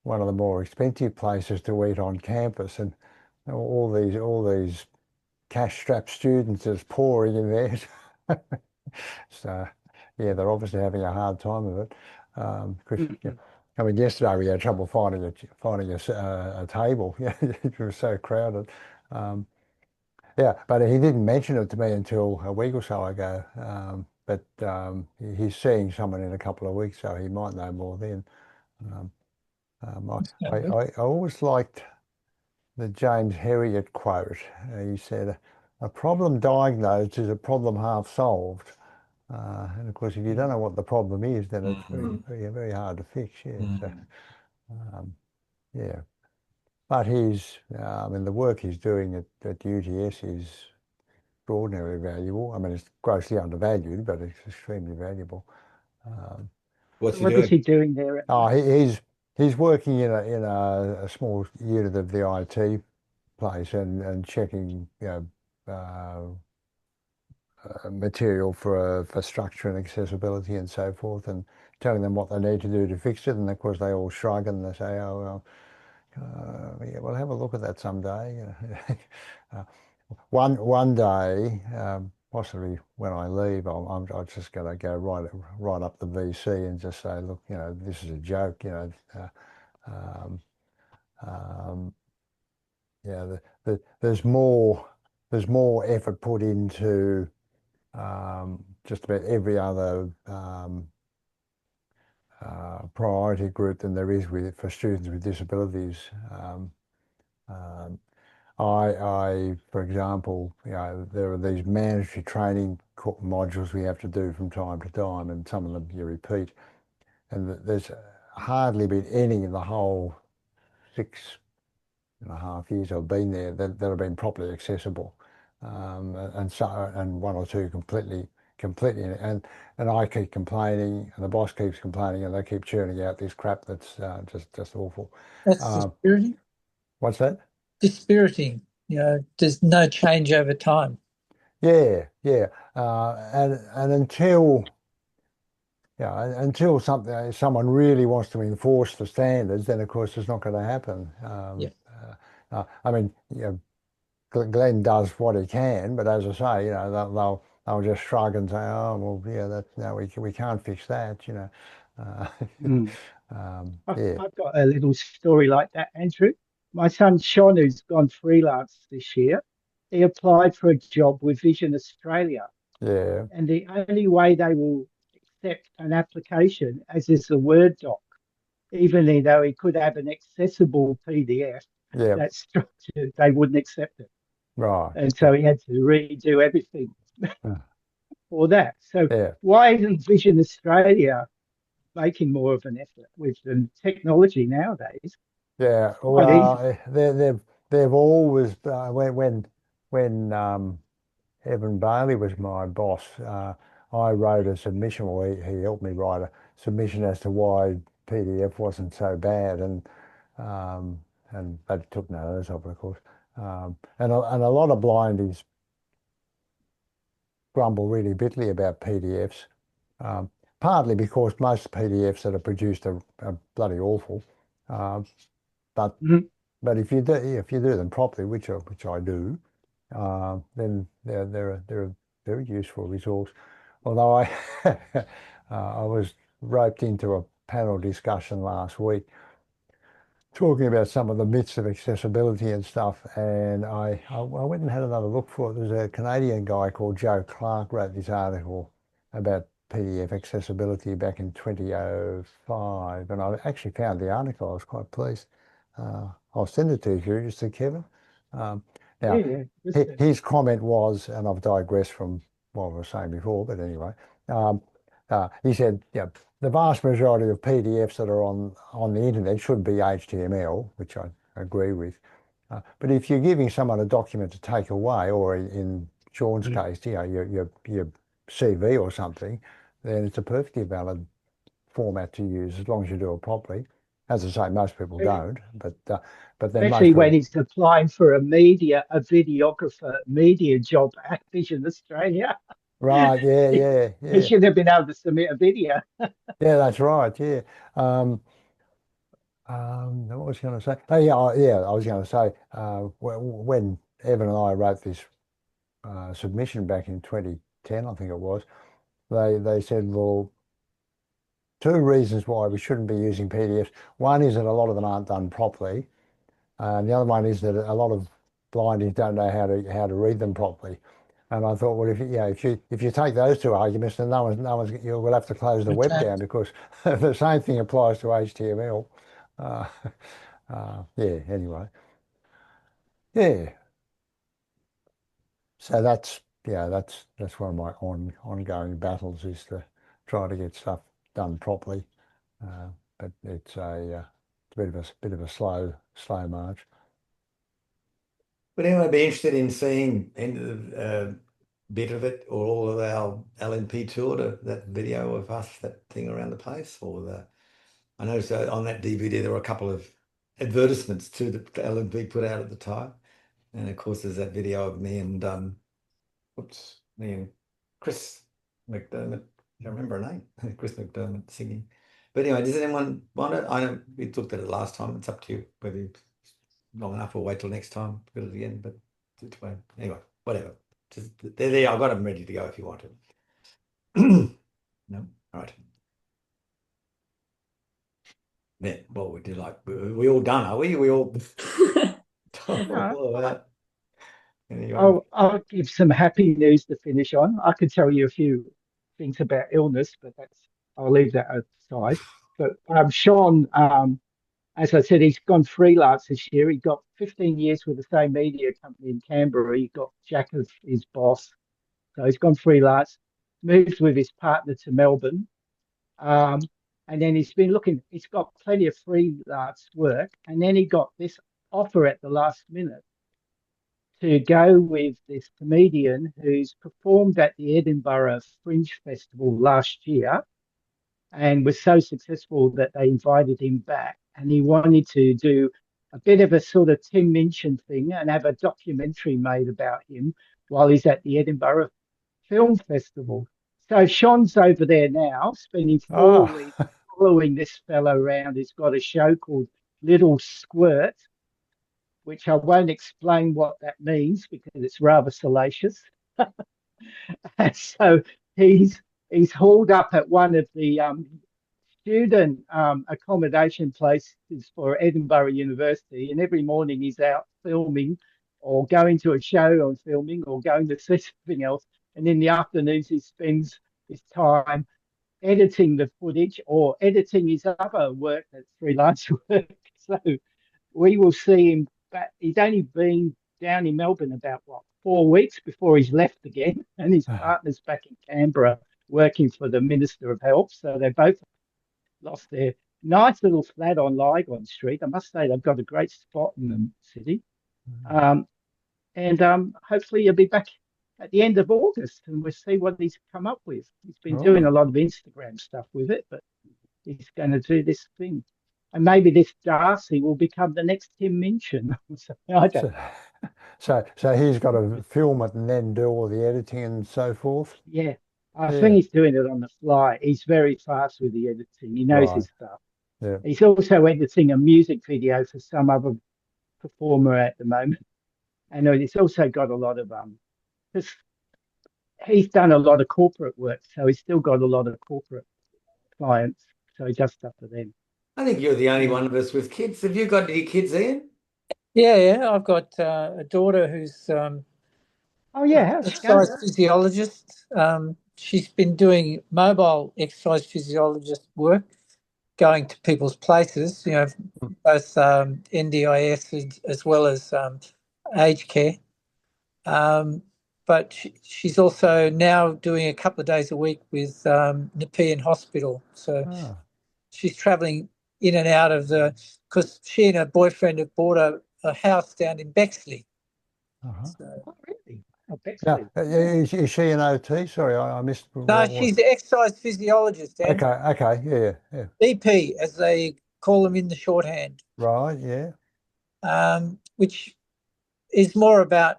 one of the more expensive places to eat on campus, and all these cash-strapped students just pouring in there. So, yeah, they're obviously having a hard time of it. I mean, yesterday we had trouble finding a table. Yeah, it was so crowded. Yeah, but he didn't mention it to me until a week or so ago. But he's seeing someone in a couple of weeks, so he might know more then. I always liked the James Herriot quote. He said, "A problem diagnosed is a problem half solved." And of course, if you don't know what the problem is, then it's very hard to fix. Yeah. So, yeah. But the work he's doing at UTS is extraordinarily valuable. I mean, it's grossly undervalued, but it's extremely valuable. What's he What is doing? he doing there? He's working in a small unit of the IT place and checking material for structure and accessibility and so forth, and telling them what they need to do to fix it. And of course, they all shrug and they say, "Oh well, yeah, we'll have a look at that someday." One day, possibly when I leave, I'm just going to go right up the VC and just say, "Look, this is a joke. Yeah, there's more effort put into just about every other priority group than there is for students with disabilities." For example, there are these mandatory training modules we have to do from time to time, and some of them you repeat. And there's hardly been any in the whole 6.5 years I've been there that have been properly accessible, and one or two completely. And I keep complaining, and the boss keeps complaining, and they keep churning out this crap that's just awful. That's dispiriting. What's that? Dispiriting. There's no change over time. Yeah. And until someone really wants to enforce the standards, then of course it's not going to happen. I mean, Glenn does what he can, but as I say, they'll just shrug and say, "Oh, well, yeah, we can't fix that," I've got a little story like that, Andrew. My son Sean, who's gone freelance this year, he applied for a job with Vision Australia, Yeah. and the only way they will accept an application as is a Word doc, even though he could have an accessible PDF that's structured, they wouldn't accept it. Right. And so he had to redo everything for that. So Yeah. why isn't Vision Australia making more of an effort with the technology nowadays? Yeah, Quite easy. well, they've always when Evan Bailey was my boss, I wrote a submission, or he helped me write a submission as to why PDF wasn't so bad, and they took notice of it, of course. And a lot of blindies grumble really bitterly about PDFs, partly because most PDFs that are produced are bloody awful. But if you do them properly, which I do, then they're a very useful resource. Although I was roped into a panel discussion last week talking about some of the myths of accessibility and stuff, and I went and had another look for it. There's a Canadian guy called Joe Clark wrote this article about PDF accessibility back in 2005, and I actually found the article. I was quite pleased. I'll send it to you if you're interested, Kevin. Now, his comment was, and I've digressed from what I was saying before, but anyway, he said, yeah, the vast majority of PDFs that are on the internet should be HTML, which I agree with. But if you're giving someone a document to take away, or in Sean's case, you know, your CV or something, then it's a perfectly valid format to use as long as you do it properly. As I say, most people don't, but then especially when he's applying for a videographer media job at Vision Australia. Right, yeah. He should have been able to submit a video. Yeah, that's right, yeah. What was I going to say? Oh, yeah, I was going to say, when Evan and I wrote this submission back in 2010, I think it was, they said, well, two reasons why we shouldn't be using PDFs. One is that a lot of them aren't done properly. And the other one is that a lot of blindies don't know how to read them properly. And I thought, well, if you take those two arguments, then you'll have to close the web down, because the same thing applies to HTML. Yeah. Anyway, yeah. So that's one of my ongoing battles, is to try to get stuff done properly. But it's a bit of a slow march. Would anyone be interested in seeing a bit of it, or all of our LNP tour, that video of us, that thing around the place, or I noticed on that DVD there were a couple of advertisements too that the LNP put out at the time, and of course there's that video of me and Chris McDermott. I don't remember her name. Chris McDermott singing. But anyway, does anyone want it? I know we looked at it last time. It's up to you whether it's long enough or wait till next time to do it again. But anyway, whatever. Just there. I've got them ready to go if you want it. No, all right. Yeah, well, we do we all done, are we? We all all of that. Anyway. I'll give some happy news to finish on. I could tell you a few things about illness, but I'll leave that aside. But Sean, as I said, he's gone freelance this year. He got 15 years with the same media company in Canberra. He got Jack as his boss. So he's gone freelance, moved with his partner to Melbourne. And then he's got plenty of freelance work. And then he got this offer at the last minute to go with this comedian who's performed at the Edinburgh Fringe Festival last year and was so successful that they invited him back. And he wanted to do a bit of a sort of Tim Minchin thing and have a documentary made about him while he's at the Edinburgh Film Festival. So Sean's over there now, spending 4 weeks following this fellow around. He's got a show called Little Squirt, which I won't explain what that means because it's rather salacious. And so he's hauled up at one of the student accommodation places for Edinburgh University, and every morning he's out filming or going to a show on filming or going to see something else. And in the afternoons, he spends his time editing the footage or editing his other work, that's freelance work. So we will see him back. He's only been down in Melbourne about 4 weeks before he's left again, and his partner's back in Canberra working for the Minister of Health. So they both lost their nice little flat on Lygon Street. I must say they've got a great spot in the city. And hopefully he'll be back at the end of August, and we'll see what he's come up with. He's been doing a lot of Instagram stuff with it, but he's going to do this thing. And maybe this Darcy will become the next Tim Minchin. I don't know. So he's got to film it and then do all the editing and so forth? Yeah. I think he's doing it on the fly. He's very fast with the editing. He knows his stuff. Yeah. He's also editing a music video for some other performer at the moment. And it's also got a lot of because he's done a lot of corporate work, so he's still got a lot of corporate clients. So he does stuff for them. I think you're the only one of us with kids. Have you got any kids, Ian? Yeah. I've got a daughter who's exercise physiologist. She's been doing mobile exercise physiologist work, going to people's places, both NDIS as well as aged care. but she's also now doing a couple of days a week with Nepean Hospital. So she's travelling in and out of because she and her boyfriend have bought a house down in Bexley. So, really? Now, is she an OT? Sorry, I missed. No, she's an exercise physiologist. Okay, yeah. EP, as they call them in the shorthand. Right, yeah. Which is more about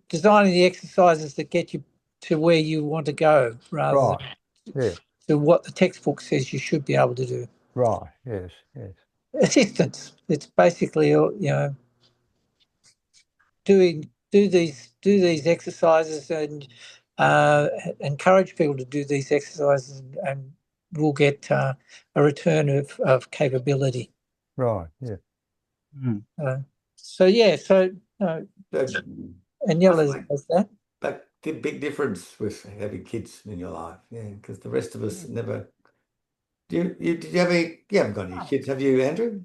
designing the exercises that get you to where you want to go, rather than to what the textbook says you should be able to do. Right. Yes. Assistance. It's basically, do these exercises and encourage people to do these exercises, and we'll get a return of capability. Right. Yeah. And Yella does that. But the big difference with having kids in your life, because the rest of us never. Did you have you haven't got any kids, have you, Andrew?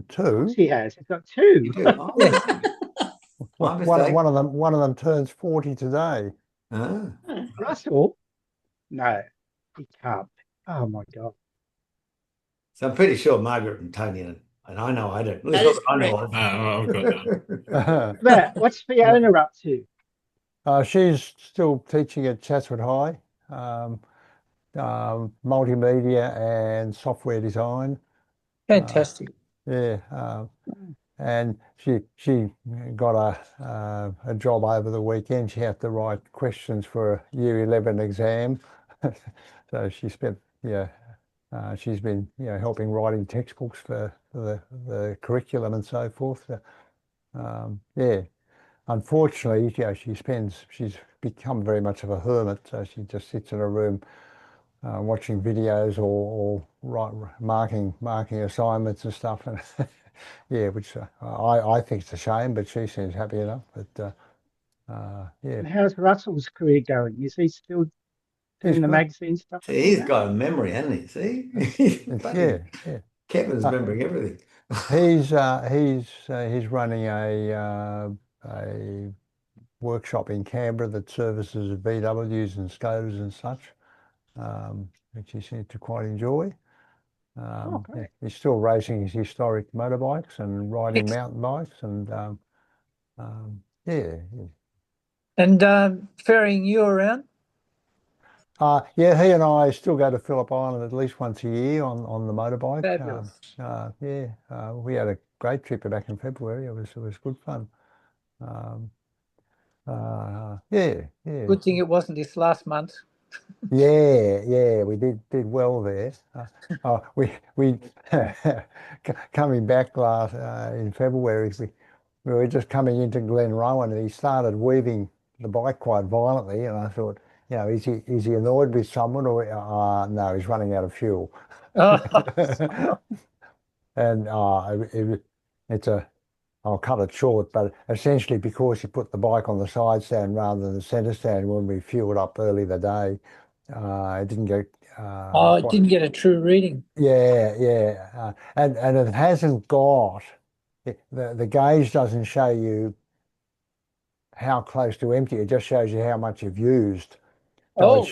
Two. She has. She's got two. You do. Oh, one of them turns 40 today. Russell? No, he can't. Oh my God. So I'm pretty sure Margaret and Tony and I know I don't. I know of. I've got that. Matt, what's Fiona up to? She's still teaching at Chatswood High, multimedia and software design. Fantastic. And she got a job over the weekend. She had to write questions for a Year 11 exam. So she spent, she's been, helping writing textbooks for the curriculum and so forth. Unfortunately, she's become very much of a hermit. So she just sits in a room watching videos or marking assignments and stuff. And which I think it's a shame, but she seems happy enough. But And how's Russell's career going? Is he still doing the magazine stuff? See, he's got a memory, hasn't he? See, Kevin's remembering everything. He's running a workshop in Canberra that services VWs and Scooters and such, which he seems to quite enjoy. He's still racing his historic motorbikes and riding mountain bikes, and And ferrying you around? He and I still go to Phillip Island at least once a year on the motorbike. Fabulous. We had a great trip back in February. It was good fun. Good thing it wasn't this last month. We did well there. We coming back in February, we were just coming into Glenrowan, and he started weaving the bike quite violently, and I thought, is he annoyed with someone, or no, he's running out of fuel. And I'll cut it short, but essentially because he put the bike on the side stand rather than the centre stand when we fueled up early the day, it didn't get. It didn't get a true reading. And it hasn't got the gauge doesn't show you how close to empty. It just shows you how much you've used. So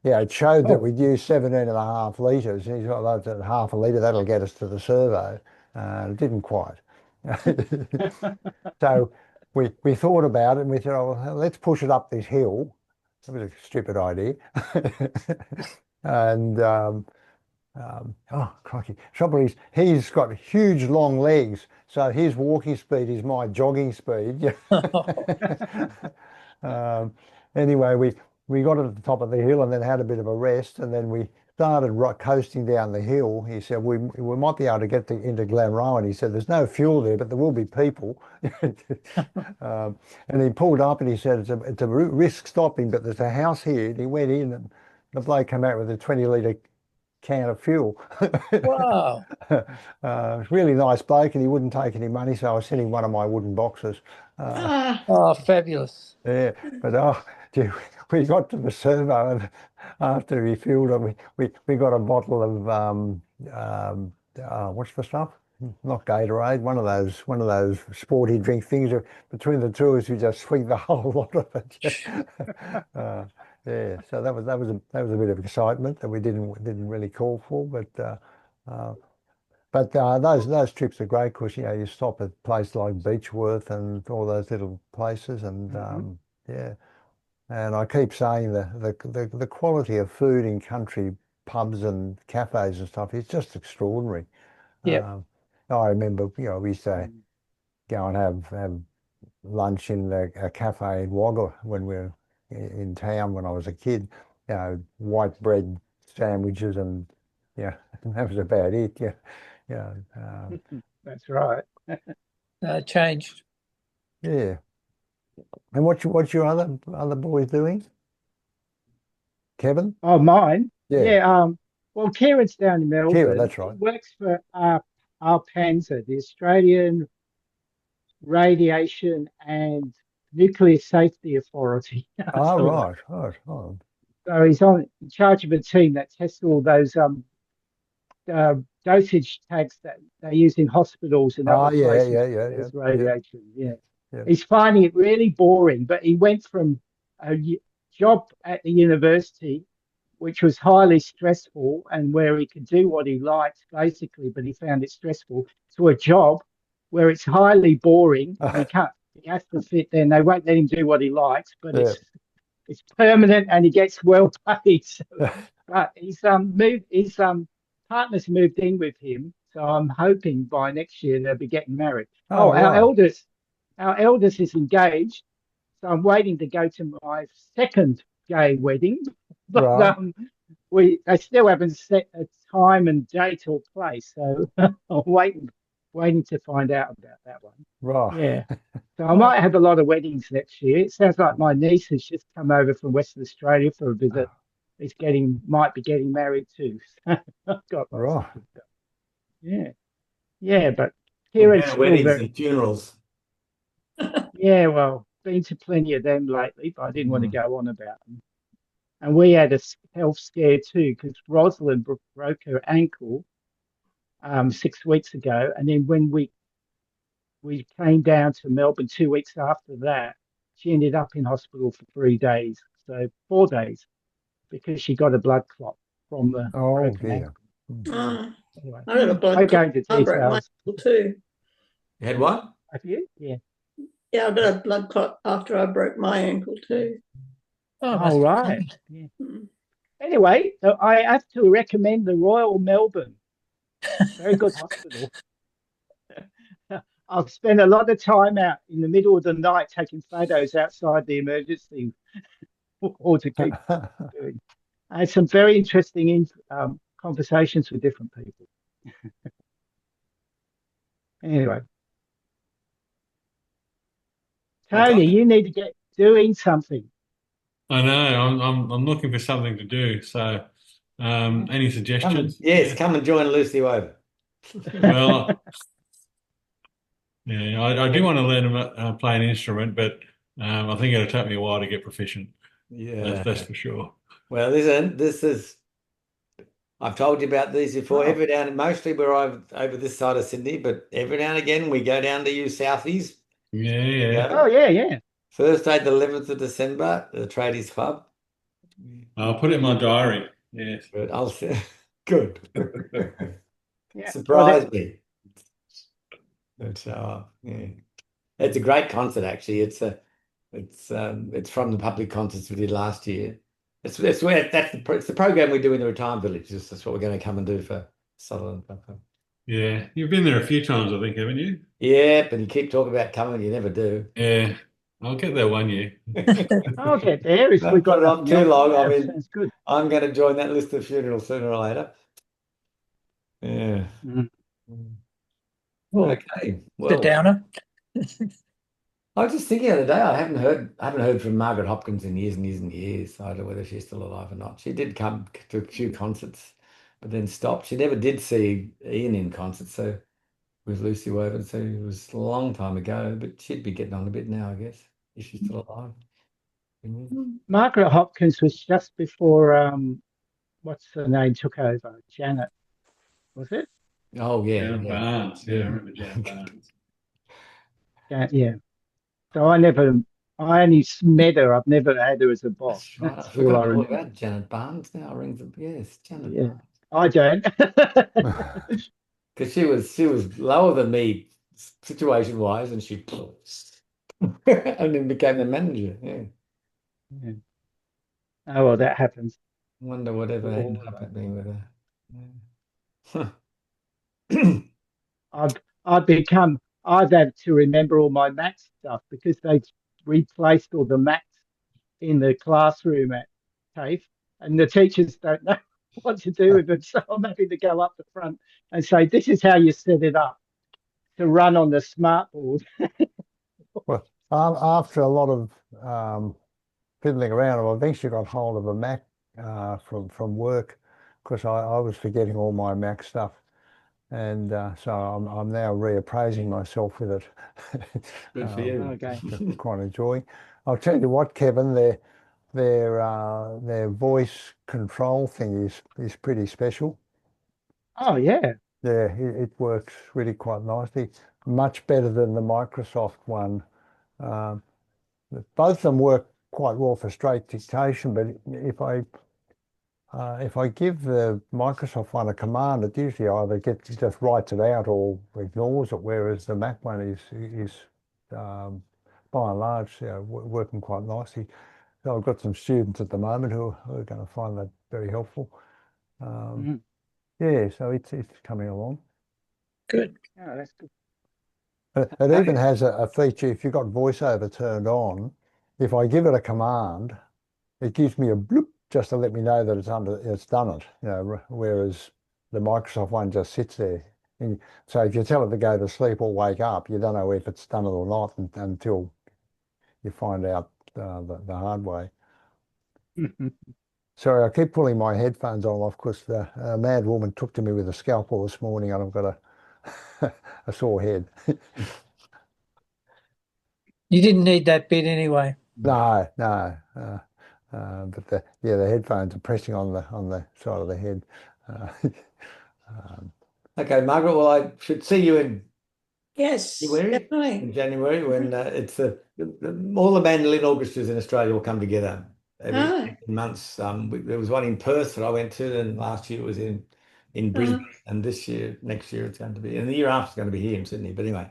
it showed that we'd used 17.5 litres. He's got half a litre. That'll get us to the servo. It didn't quite. So we thought about it, and we thought, let's push it up this hill. It was a stupid idea. And crikey, trouble is he's got huge long legs, so his walking speed is my jogging speed. Anyway, we got it at the top of the hill and then had a bit of a rest, and then we started coasting down the hill. He said we might be able to get into Glenrowan. He said there's no fuel there, but there will be people. And he pulled up and he said it's a risk stopping, but there's a house here. And he went in, and the bloke came out with a 20-litre can of fuel. Wow. Really nice bloke, and he wouldn't take any money, so I sent him one of my wooden boxes. Fabulous. Yeah, but we got to the servo, and after he fueled it, we got a bottle of what's the stuff? not Gatorade, one of those sporty drink things. Between the two of us, we just swing the whole lot of it. Yeah, so that was a bit of excitement that we didn't really call for, but those trips are great because you stop at places like Beechworth and all those little places, and yeah. And I keep saying the quality of food in country pubs and cafes and stuff is just extraordinary. Yeah. I remember, we used to go and have lunch in a cafe in Wagga when we were in town when I was a kid. White bread sandwiches and that was about it. That's right. Changed. Yeah. And what's your other boys doing? Kevin? Oh, mine. Yeah. Yeah. Well, Kieran's down in Melbourne. Kieran, that's right. He works for ARPANZA, the Australian Radiation and Nuclear Safety Authority. Oh, So, right. Oh. So he's in charge of a team that tests all those dosage tags that they use in hospitals and other places. Yeah. Radiation. Yeah. Yeah. He's finding it really boring, but he went from a job at the university, which was highly stressful and where he could do what he liked, basically, but he found it stressful, to a job where it's highly boring. And he has to sit there and they won't let him do what he likes, but it's permanent and he gets well paid. So, but his partner's moved in with him, so I'm hoping by next year they'll be getting married. Right. Our eldest is engaged, so I'm waiting to go to my second gay wedding. But Right. they still haven't set a time and date or place, so I'm waiting to find out about that one. Right. Yeah. So I might have a lot of weddings next year. It sounds like my niece has just come over from Western Australia for a visit. Might be getting married too. I've got Right. Yeah. Yeah, but Kieran's still weddings very, and funerals. yeah, well, been to plenty of them lately, but I didn't want to go on about them. And we had a health scare too, because Rosalind broke her ankle 6 weeks ago. And then when we came down to Melbourne 2 weeks after that, she ended up in hospital for 3 days. So 4 days, because she got a blood clot from the broken ankle. Anyway, I had a blood clot. I broke my ankle too. You had what? Have you? Yeah. Yeah, I got a blood clot after I broke my ankle too. Oh, right. Yeah. Anyway, so I have to recommend the Royal Melbourne. Very good hospital. I've spent a lot of time out in the middle of the night taking photos outside the emergency or to keep doing. I had some very interesting conversations with different people. Anyway. Tony, you need to get doing something. I know. I'm looking for something to do. So, any suggestions? Come and join Lucy Woven. Well, yeah, I do want to learn to play an instrument, but I think it'll take me a while to get proficient. Yeah, that's for sure. Well, listen, I've told you about these before. Mostly we're over this side of Sydney, but every now and again we go down to you Southies. Yeah. Oh, yeah. Thursday, the 11th of December, the Tradies Club. I'll put it in my diary. Yes. Good. I'll say good. Yeah. Surprise me. It's a great concert actually. It's from the public concerts we did last year. It's the program we do in the retirement village. That's what we're going to come and do for Sutherland. Yeah, you've been there a few times, I think, haven't you? Yeah, but you keep talking about coming, you never do. Yeah, I'll get there one year. I'll get there if we've got not too long. I mean, sounds good. I'm going to join that list of funerals sooner or later. Yeah. Okay. The Downer. I was just thinking the other day, I haven't heard from Margaret Hopkins in years and years and years. I don't know whether she's still alive or not. She did come to a few concerts, but then stopped. She never did see Ian in concert, so with Lucy Woven, so it was a long time ago, but she'd be getting on a bit now, I guess, if she's still alive. Margaret Hopkins was just before what's her name took over? Janet, was it? Oh yeah, Janet yeah. Barnes. Yeah, I remember Janet Barnes. Yeah. So I only met her. I've never had her as a boss. That's right. That's I've all I forgotten all remember. about Janet Barnes now. Rings a yes, Janet Yeah. Barnes. I don't. Because she was lower than me situation wise, and she and then became the manager. Yeah. Yeah. Oh well, that happens. Wonder whatever ended All up of us. happening with her. Yeah. I've had to remember all my maths stuff because they've replaced all the maths in the classroom at TAFE, and the teachers don't know what to do with them. So I'm having to go up the front and say, "This is how you set it up to run on the smart board." Well, after a lot of fiddling around, I eventually got hold of a Mac from work because I was forgetting all my Mac stuff. And so I'm now reappraising myself with it. Good for you. Okay. Quite enjoying. I'll tell you what, Kevin, their voice control thing is pretty special. Oh yeah. Yeah, it works really quite nicely. Much better than the Microsoft one. Um, both of them work quite well for straight dictation, but if I give the Microsoft one a command, it usually either just writes it out or ignores it, whereas the Mac one is by and large working quite nicely. So I've got some students at the moment who are going to find that very helpful. Mhm. Yeah, so it's coming along. Good. Oh, that's good. It even has a feature, if you've got voiceover turned on, if I give it a command, it gives me a bloop just to let me know that it's done it, whereas the Microsoft one just sits there. And so if you tell it to go to sleep or wake up, you don't know if it's done it or not until you find out the hard way. Sorry, I keep pulling my headphones on off because a mad woman took to me with a scalpel this morning and I've got a sore head. You didn't need that bit anyway. No. But the headphones are pressing on the side of the head. Okay, Margaret. Well, I should see you in Yes, January. definitely. In January, when it's all the mandolin orchestras in Australia will come together every Ah, 18 months. There was one in Perth that I went to, and last year it was in Brisbane, and next year it's going to be, and the year after it's going to be here in Sydney. But anyway,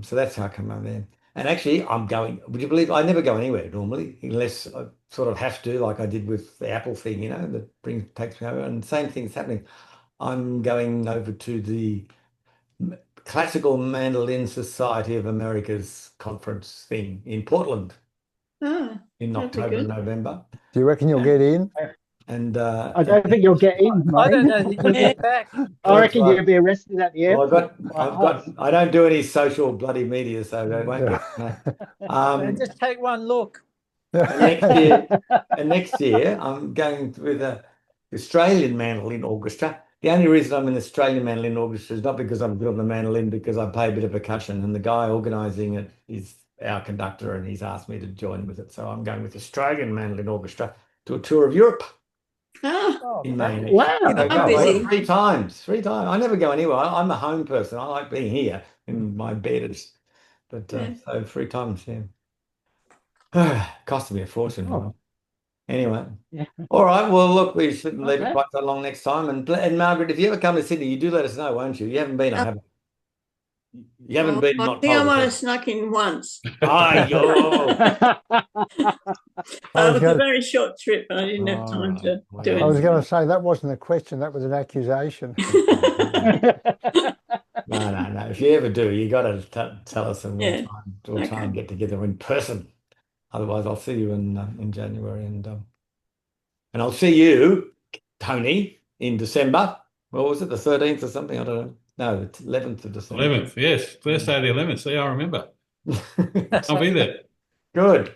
so that's how I come over there. And actually, I'm going. Would you believe I never go anywhere normally unless I sort of have to, like I did with the Apple thing, that takes me over. And the same thing's happening. I'm going over to the Classical Mandolin Society of America's conference thing in Portland in that'd be October and good. November. Do you reckon you'll get in? And I don't think you'll get in, I don't mate. know that you'll get back. I that's reckon right. you'll be arrested at the Well, airport by us. I don't do any social bloody media, so they won't get. Just take one look. And next year, I'm going with the Australian Mandolin Orchestra. The only reason I'm in the Australian Mandolin Orchestra is not because I'm good on the mandolin, because I play a bit of percussion, and the guy organising it is our conductor, and he's asked me to join with it. So I'm going with the Australian Mandolin Orchestra to a tour of Europe in May next year. Wow. So I'm busy. three times. I never go anywhere. I'm a home person. I like being here in my bed. But so 3 times, yeah. Costed me a fortune. Oh, Anyway. yeah. All right. Well, look, we shouldn't leave it Okay. quite so long next time. And Margaret, if you ever come to Sydney, you do let us know, won't you? You haven't been, I haven't. You haven't been I not think I told might us. have snuck in once. Oh, I was It was a gonna- very short trip, and I didn't have time to do I was it. going to say that wasn't a question, that was an accusation. No. If you ever do, you got to tell us, and Yeah. we'll try and get together in person. Otherwise, I'll see you in January, and I'll see you, Tony, in December. What was it, the 13th or something? I don't know. No, the 11th of December. 11th, yes, Thursday the 11th. See, I remember. I'll be there. Good.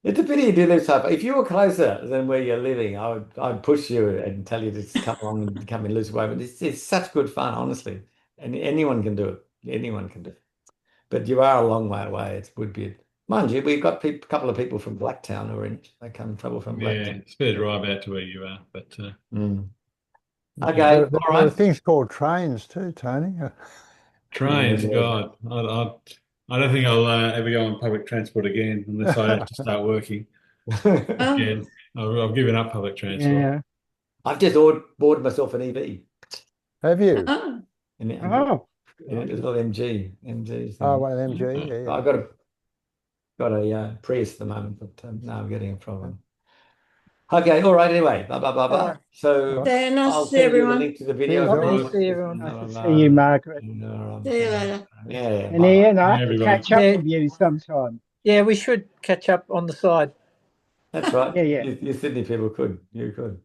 It's a pity you do live so far. If you were closer than where you're living, I'd push you and tell you to come along and come and lose away. But it's such good fun, honestly. And anyone can do it. Anyone can do it. But you are a long way away. It would be, mind you, we've got a couple of people from Blacktown who are in. They come travel from Yeah, Blacktown. it's a fair drive out to where you are, but Okay, There all are right. things called trains too, Tony. Trains, Yeah. God, I don't think I'll ever go on public transport again unless I have to start working Oh, again. I've given up public transport. Yeah. I've just bought myself an EV. Have you? oh, Oh, Yeah, good. a little MG Oh, thing. one of MG. Oh, Yeah, I've got a Prius at the moment, but now I'm getting a problem. Okay, all right. Anyway, blah blah blah All blah. right. So yeah, nice I'll to see send you the everyone. link to the Cheers, video. George. Lovely to George. see everyone. nice to see you, Margaret. See you later. Yeah, And bye. Ian, I Yeah, have to everybody. catch up Yeah. with you sometime. Yeah, we should catch up on the side. That's right. Yeah, yeah. You Sydney people could. You could.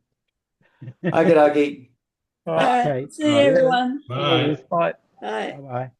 Okay, dokie. All All right. right. Okay. See you, Right. everyone. Bye. Cheers. Bye. Bye. Bye bye.